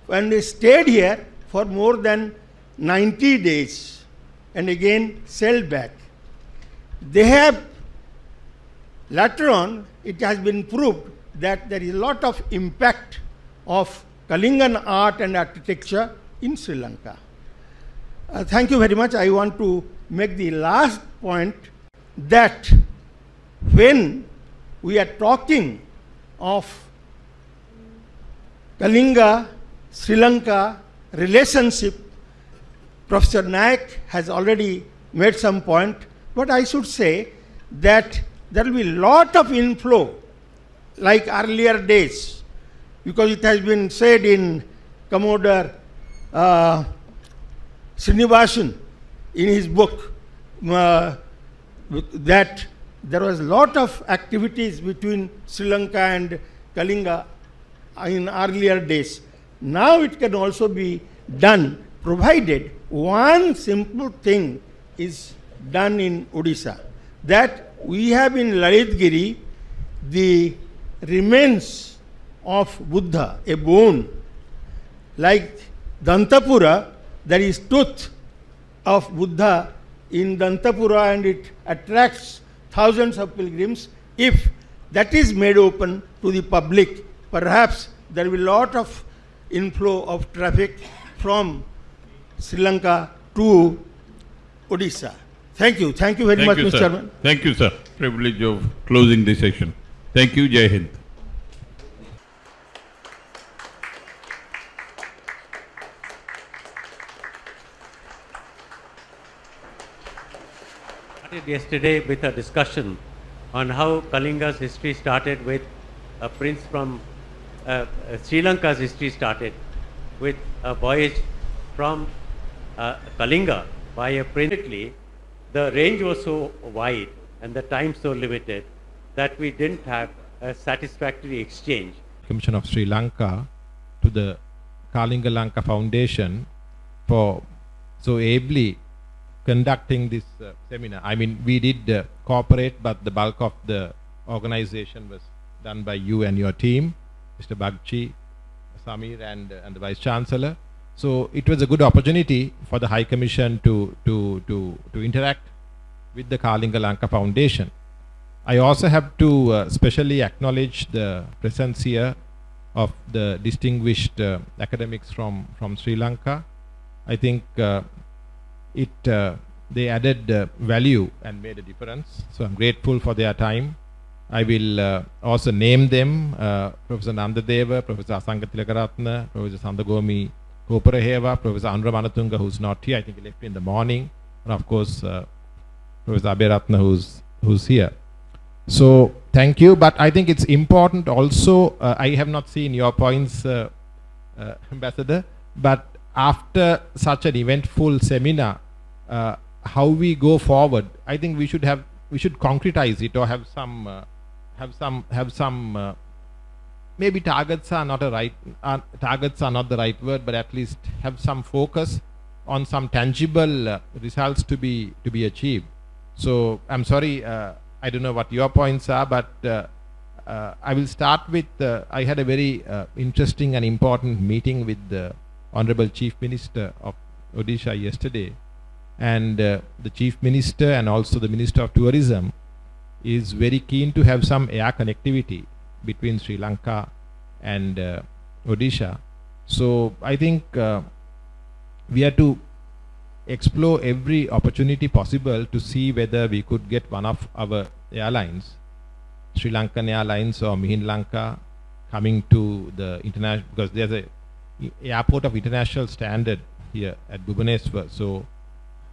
and they stayed here for more than 90 days and again sailed back. They have, later on, it has been proved that there is a lot of impact of Kalingan art and architecture in Sri Lanka. Thank you very much. I want to make the last point that when we are talking of Kalinga, Sri Lanka relationship, Professor Naik has already made some point, but I should say that there will be a lot of inflow like earlier days, because it has been said in Commodore Srinivasan in his book that there was a lot of activities between Sri Lanka and Kalinga in earlier days. Now it can also be done, provided one simple thing is done in Odisha, that we have in Lalitgiri the remains of Buddha, a bone. Like Dantapura, there is tooth of Buddha in Dantapura and it attracts thousands of pilgrims. If that is made open to the public, perhaps there will be a lot of inflow of traffic from Sri Lanka to Odisha. Thank you. Thank you very much, Mr. Chairman. Thank you, sir. Privilege of closing this session. Thank you. Jai Hind. started yesterday with a discussion on how Kalinga's history started with a prince from Sri Lanka's history started with a voyage from Kalinga by a prince. The range was so wide and the time so limited that we didn't have a satisfactory exchange. Commission of Sri Lanka to the Kalinga Lanka Foundation for so ably conducting this seminar. I mean, we did cooperate, but the bulk of the organization was done by you and your team, Mr. Bagchi, Samir, and the Vice Chancellor. So it was a good opportunity for the High Commission to interact with the Kalinga Lanka Foundation. I also have to specially acknowledge the presence here of the distinguished academics from Sri Lanka. I think they added value and made a difference. So I'm grateful for their time. I will also name them, Professor Nandadeva, Professor Asanga Tilakaratna, Professor Sandagomi Koparaheva, Professor Andra Manatunga, who's not here, I think he left in the morning, and of course Professor Aberatna, who's here. So thank you, but I think it's important also, I have not seen your points, Ambassador, but after such an eventful seminar, how we go forward, I think we should concretize it or have some maybe targets are not the right word, but at least have some focus on some tangible results to be achieved. So I'm sorry, I don't know what your points are, but I will start with, I had a very interesting and important meeting with the Honorable Chief Minister of Odisha yesterday, and the Chief Minister and also the Minister of Tourism is very keen to have some air connectivity between Sri Lanka and Odisha. So I think we have to explore every opportunity possible to see whether we could get one of our airlines, Sri Lankan Airlines or Mihin Lanka, coming to the international, because there's a airport of international standard here at Bhubaneswar. So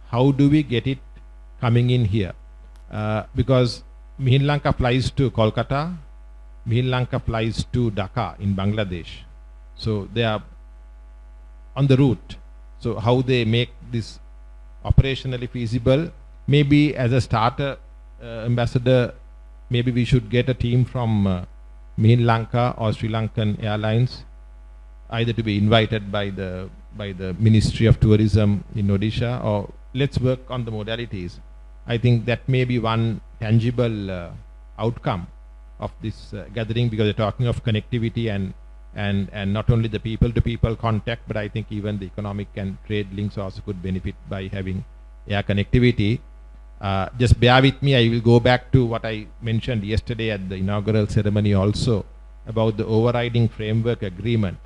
how do we get it coming in here? Because Mihin Lanka flies to Kolkata, Mihin Lanka flies to Dhaka in Bangladesh. So they are on the route. So how they make this operationally feasible? Maybe as a starter, Ambassador, maybe we should get a team from Mihin Lanka or Sri Lankan Airlines, either to be invited by the Ministry of Tourism in Odisha, or let's work on the modalities. I think that may be one tangible outcome of this gathering, because we're talking of connectivity and not only the people-to-people contact, but I think even the economic and trade links also could benefit by having air connectivity. Just bear with me, I will go back to what I mentioned yesterday at the inaugural ceremony also about the overriding framework agreement.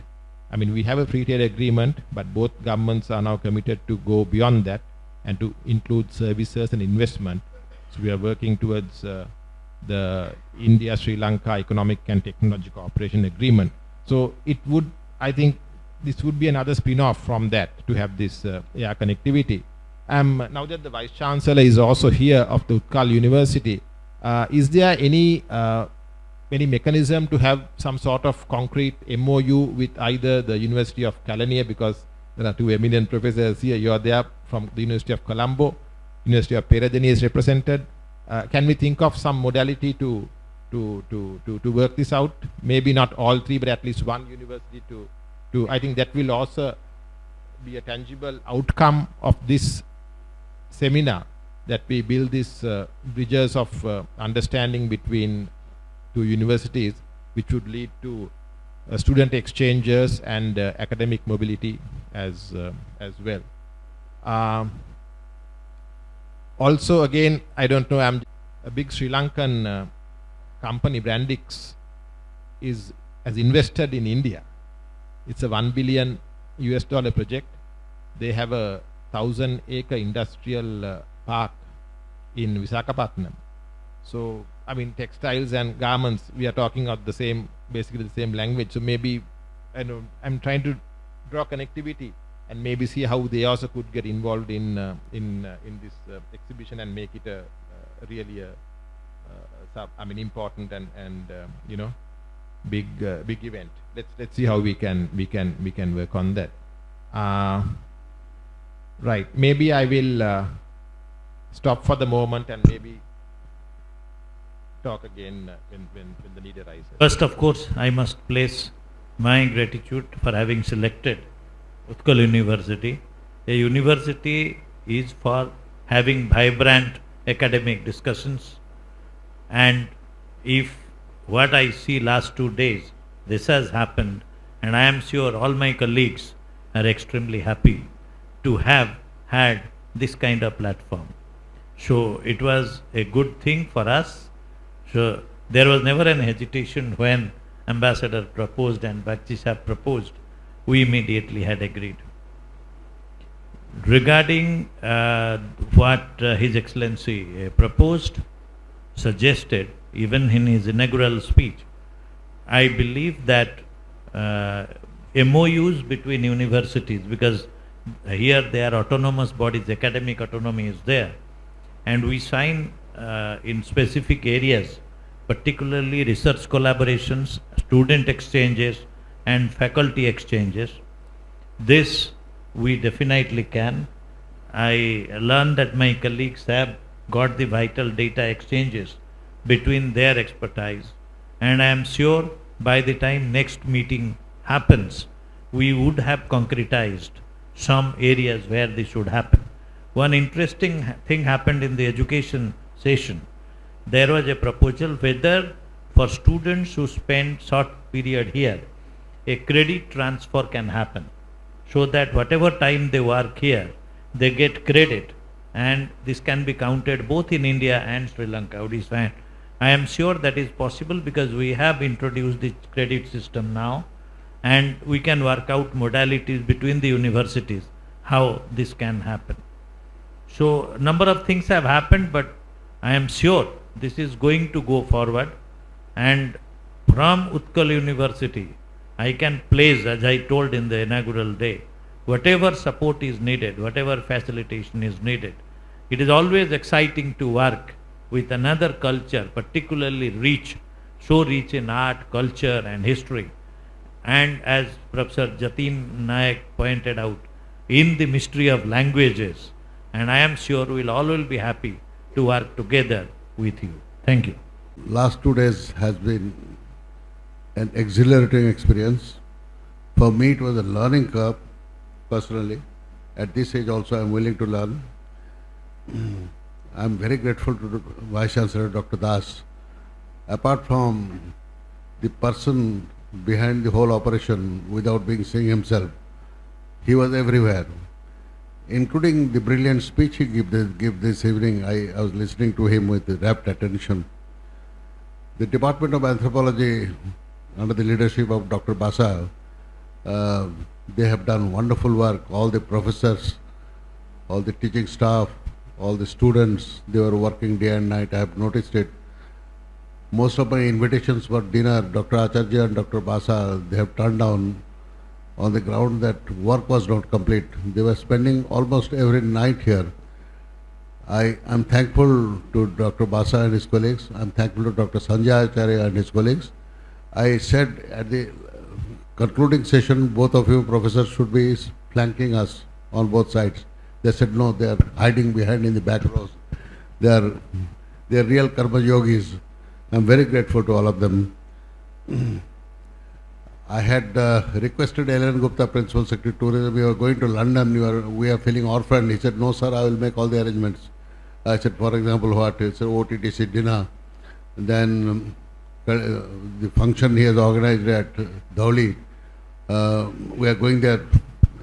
I mean, we have a free trade agreement, but both governments are now committed to go beyond that and to include services and investment. So we are working towards the India-Sri Lanka Economic and Technology Cooperation Agreement. So it would, I think, this would be another spin-off from that to have this air connectivity. Now that the Vice Chancellor is also here of the Utkal University, is there any mechanism to have some sort of concrete MOU with either the University of Kelaniya, because there are two eminent professors here, you are there from the University of Colombo, University of Peradeniya is represented. Can we think of some modality to work this out? Maybe not all three, but at least one university to I think that will also be a tangible outcome of this seminar, that we build these bridges of understanding between two universities, which would lead to student exchanges and academic mobility as well. Also, again, I don't know, I'm a big Sri Lankan company, Brandix, has invested in India. It's a $1 billion project. They have a 1,000-acre industrial park in Visakhapatnam. So, I mean, textiles and garments, we are talking of the same, basically the same language. So maybe, I know, I'm trying to draw connectivity and maybe see how they also could get involved in this exhibition and make it a really a important and big event. Let's see how we can work on that. Right. Maybe I will stop for the moment and maybe talk again when the need arises. First, of course, I must place my gratitude for having selected Utkal University. A university is for having vibrant academic discussions, and if what I see last 2 days, this has happened, and I am sure all my colleagues are extremely happy to have had this kind of platform. So it was a good thing for us. So there was never an hesitation when Ambassador proposed and Bagchi Sahib proposed. We immediately had agreed. Regarding what His Excellency proposed, suggested, even in his inaugural speech, I believe that MOUs between universities, because here they are autonomous bodies, academic autonomy is there, and we sign in specific areas, particularly research collaborations, student exchanges and faculty exchanges. This we definitely can. I learned that my colleagues have got the vital data exchanges between their expertise, and I am sure by the time next meeting happens, we would have concretized some areas where this should happen. One interesting thing happened in the education session. There was a proposal whether for students who spend short period here, a credit transfer can happen, so that whatever time they work here, they get credit, and this can be counted both in India and Sri Lanka. I am sure that is possible because we have introduced the credit system now, and we can work out modalities between the universities how this can happen. So a number of things have happened, but I am sure this is going to go forward, and from Utkal University I can place, as I told in the inaugural day, whatever support is needed, whatever facilitation is needed. It is always exciting to work with another culture, particularly rich, so rich in art, culture and history. And as Professor Jatin Nayak pointed out, in the mystery of languages, and I am sure we will all be happy to work together with you. Thank you. Last 2 days has been an exhilarating experience. For me it was a learning curve personally. At this age also I am willing to learn. I am very grateful to Vice Chancellor Dr. Das. Apart from the person behind the whole operation without being seen himself, he was everywhere, including the brilliant speech he gave this evening. I was listening to him with rapt attention. The Department of Anthropology, under the leadership of Dr. Basa, they have done wonderful work. All the professors, all the teaching staff, all the students, they were working day and night. I have noticed it. Most of my invitations for dinner, Dr. Acharya and Dr. Basa, they have turned down on the ground that work was not complete. They were spending almost every night here. I am thankful to Dr. Basa and his colleagues. I am thankful to Dr. Sanjay Acharya and his colleagues. I said at the concluding session, both of you professors should be flanking us on both sides. They said no, they are hiding behind in the back rows. They are real karma yogis. I am very grateful to all of them. I had requested Ellen Gupta, Principal Secretary Tourism, we were going to London, we are feeling orphaned. He said, no sir, I will make all the arrangements. I said, for example, what? He said, OTTC dinner. Then the function he has organized at Dhauli, we are going there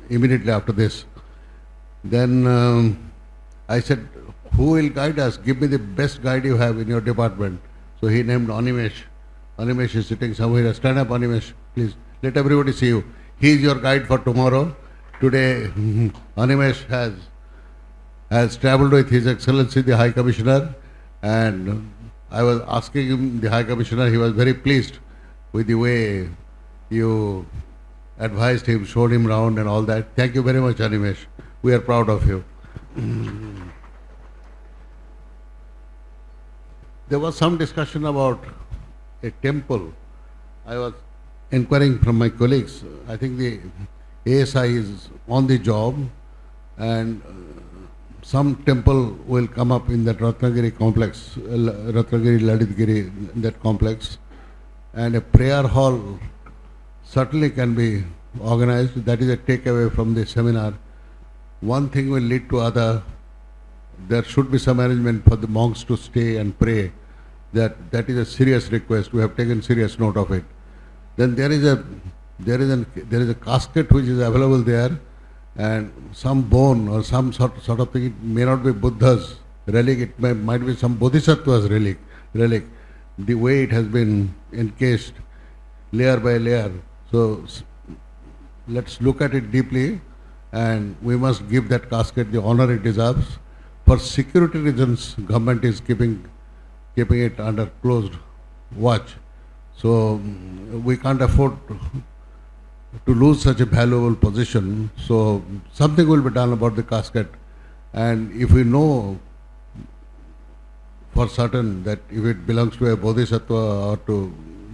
immediately after this. Then I said, who will guide us? Give me the best guide you have in your department. So he named Animesh. Animesh is sitting somewhere. Stand up, Animesh, please. Let everybody see you. He is your guide for tomorrow. Today, Animesh has travelled with His Excellency the High Commissioner, and I was asking him, the High Commissioner, he was very pleased with the way you advised him, showed him round and all that. Thank you very much, Animesh. We are proud of you. there was some discussion about a temple. I was inquiring from my colleagues. I think the ASI is on the job, and some temple will come up in that Ratnagiri complex, Ratnagiri Laditgiri, that complex, and a prayer hall certainly can be organized. That is a takeaway from the seminar. One thing will lead to other. There should be some arrangement for the monks to stay and pray. That is a serious request. We have taken serious note of it. Then there is a casket which is available there, and some bone or some sort of thing. It may not be Buddha's relic. It might be some Bodhisattva's relic. The way it has been encased, layer by layer. So let's look at it deeply, and we must give that casket the honor it deserves. For security reasons, government is keeping it under closed watch. So we can't afford to lose such a valuable position. So something will be done about the casket. And if we know for certain that if it belongs to a Bodhisattva or to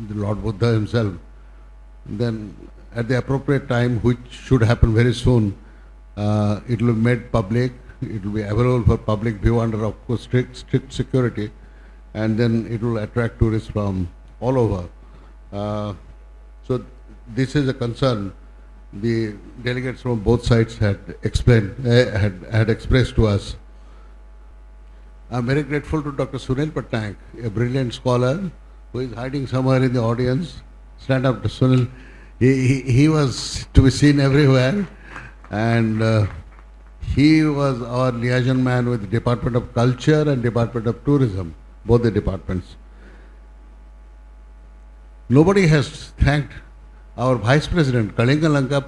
the Lord Buddha himself, then at the appropriate time, which should happen very soon, it will be made public. It will be available for public view under, of course, strict security, and then it will attract tourists from all over. So this is a concern the delegates from both sides had expressed to us. I'm very grateful to Dr. Sunil Patnaik, a brilliant scholar who is hiding somewhere in the audience. Stand up, Sunil. He was to be seen everywhere, and he was our liaison man with the Department of Culture and Department of Tourism, both the departments. Nobody has thanked our Vice President. Kalinga Lanka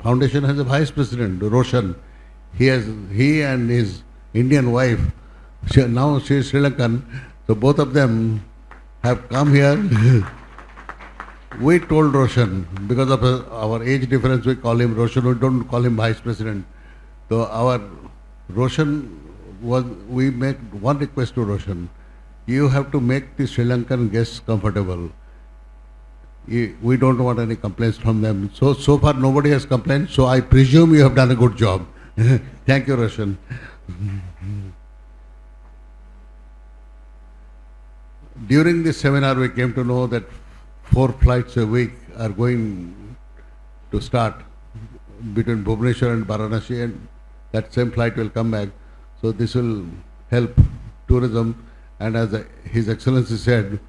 Foundation has a Vice President, Roshan. He and his Indian wife, now she is Sri Lankan, so both of them have come here. We told Roshan, because of our age difference, we call him Roshan, we don't call him Vice President. So our Roshan we make one request to Roshan. You have to make the Sri Lankan guests comfortable. We don't want any complaints from them. So far nobody has complained, so I presume you have done a good job. Thank you, Roshan. During this seminar, we came to know that 4 flights a week are going to start between Bhubaneswar and Varanasi, and that same flight will come back. So this will help tourism, and as His Excellency said,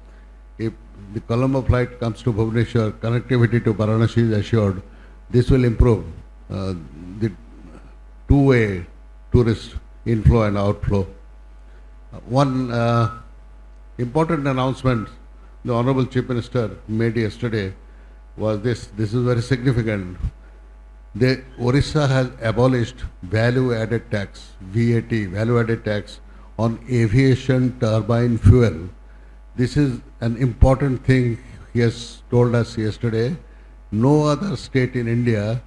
if the Colombo flight comes to Bhubaneswar, connectivity to Varanasi is assured. This will improve the two-way tourist inflow and outflow. One important announcement the Honorable Chief Minister made yesterday was this. This is very significant. Orissa has abolished value-added tax, VAT, value-added tax on aviation turbine fuel. This is an important thing he has told us yesterday. No other state in India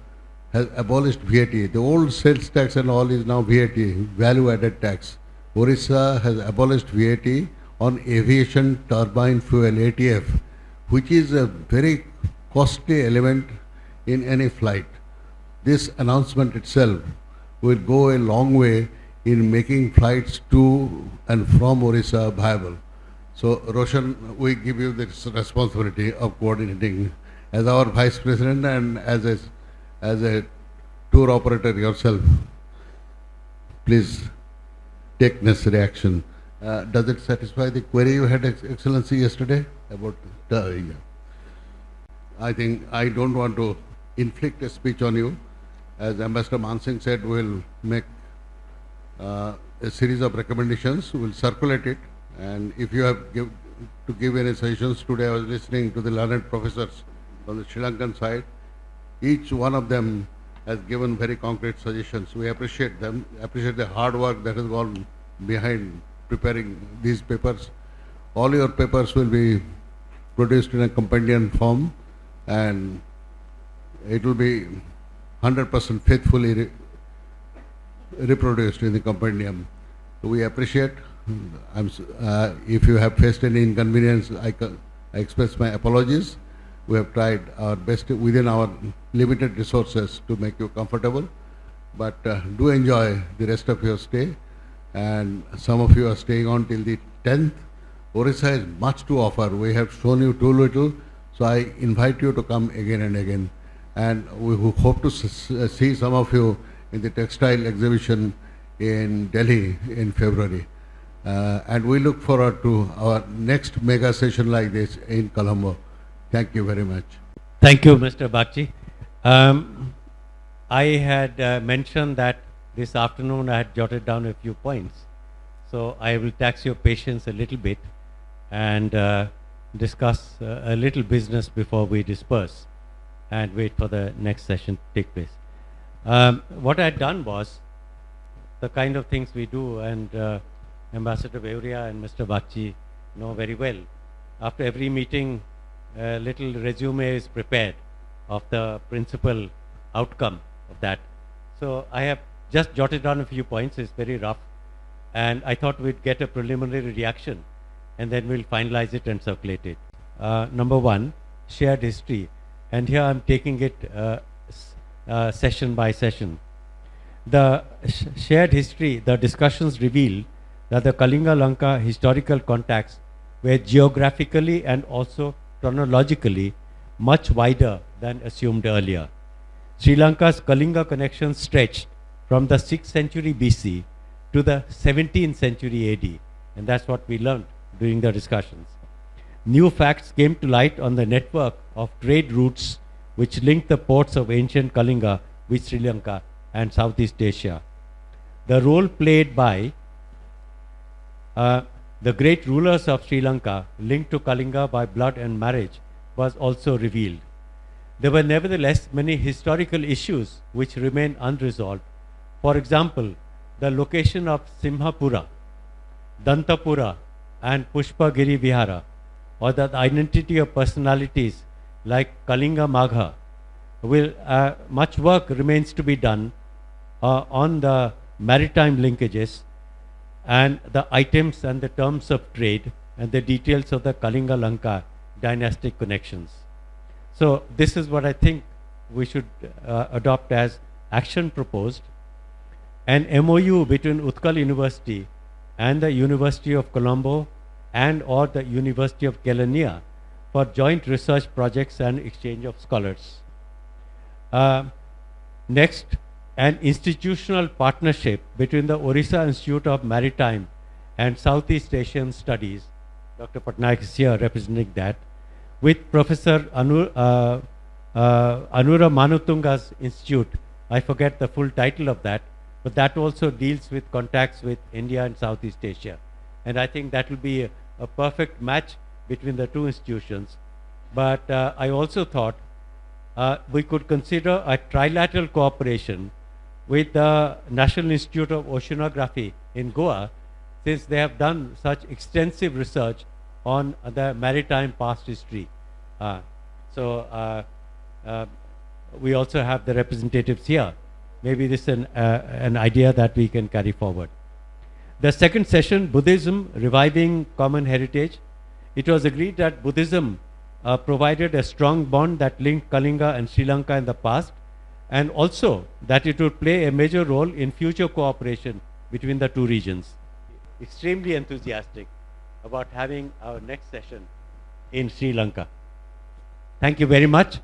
has abolished VAT. The old sales tax and all is now VAT, value-added tax. Orissa has abolished VAT on aviation turbine fuel, ATF, which is a very costly element in any flight. This announcement itself will go a long way in making flights to and from Orissa viable. So, Roshan, we give you this responsibility of coordinating as our Vice President and as a tour operator yourself. Please take necessary action. Does it satisfy the query you had, Excellency, yesterday about I think I don't want to inflict a speech on you. As Ambassador Mansingh said, we'll make a series of recommendations. We'll circulate it. And if you have to give any suggestions, today I was listening to the learned professors on the Sri Lankan side. Each one of them has given very concrete suggestions. We appreciate them, appreciate the hard work that has gone behind preparing these papers. All your papers will be produced in a compendium form, and it will be 100% faithfully reproduced in the compendium. So we appreciate if you have faced any inconvenience, I express my apologies. We have tried our best within our limited resources to make you comfortable. But do enjoy the rest of your stay. And some of you are staying on till the 10th. Orissa has much to offer. We have shown you too little. So I invite you to come again and again. And we hope to see some of you in the textile exhibition in Delhi in February. And we look forward to our next mega session like this in Colombo. Thank you very much. Thank you, Mr. Bagchi. I had mentioned that this afternoon I had jotted down a few points. So I will tax your patience a little bit and discuss a little business before we disperse and wait for the next session to take place. What I had done was the kind of things we do, and Ambassador Beuria and Mr. Bagchi know very well. After every meeting, a little resume is prepared of the principal outcome of that. So I have just jotted down a few points. It's very rough, and I thought we'd get a preliminary reaction and then we'll finalize it and circulate it. Number one, shared history, and here I'm taking it session by session. The shared history, the discussions reveal that the Kalinga-Lanka historical contacts were geographically and also chronologically much wider than assumed earlier. Sri Lanka's Kalinga connection stretched from the 6th century BC to the 17th century AD, and that's what we learned during the discussions. New facts came to light on the network of trade routes which linked the ports of ancient Kalinga with Sri Lanka and Southeast Asia. The role played by the great rulers of Sri Lanka linked to Kalinga by blood and marriage was also revealed. There were nevertheless many historical issues which remain unresolved. For example, the location of Simhapura, Dantapura and Pushpagiri Vihara, or the identity of personalities like Kalinga Magha. Much work remains to be done on the maritime linkages and the items and the terms of trade and the details of the Kalinga-Lanka dynastic connections. So this is what I think we should adopt as action proposed. An MOU between Utkal University and the University of Colombo and or the University of Kelaniya for joint research projects and exchange of scholars. Next, an institutional partnership between the Orissa Institute of Maritime and Southeast Asian Studies, Dr. Patnaik is here representing that, with Professor Anura Manutunga's institute. I forget the full title of that, but that also deals with contacts with India and Southeast Asia. And I think that will be a perfect match between the two institutions. But I also thought we could consider a trilateral cooperation with the National Institute of Oceanography in Goa, since they have done such extensive research on the maritime past history. We also have the representatives here. Maybe this is an idea that we can carry forward. The second session, Buddhism, Reviving Common Heritage. It was agreed that Buddhism provided a strong bond that linked Kalinga and Sri Lanka in the past, and also that it would play a major role in future cooperation between the two regions. Extremely enthusiastic about having our next session in Sri Lanka. Thank you very much.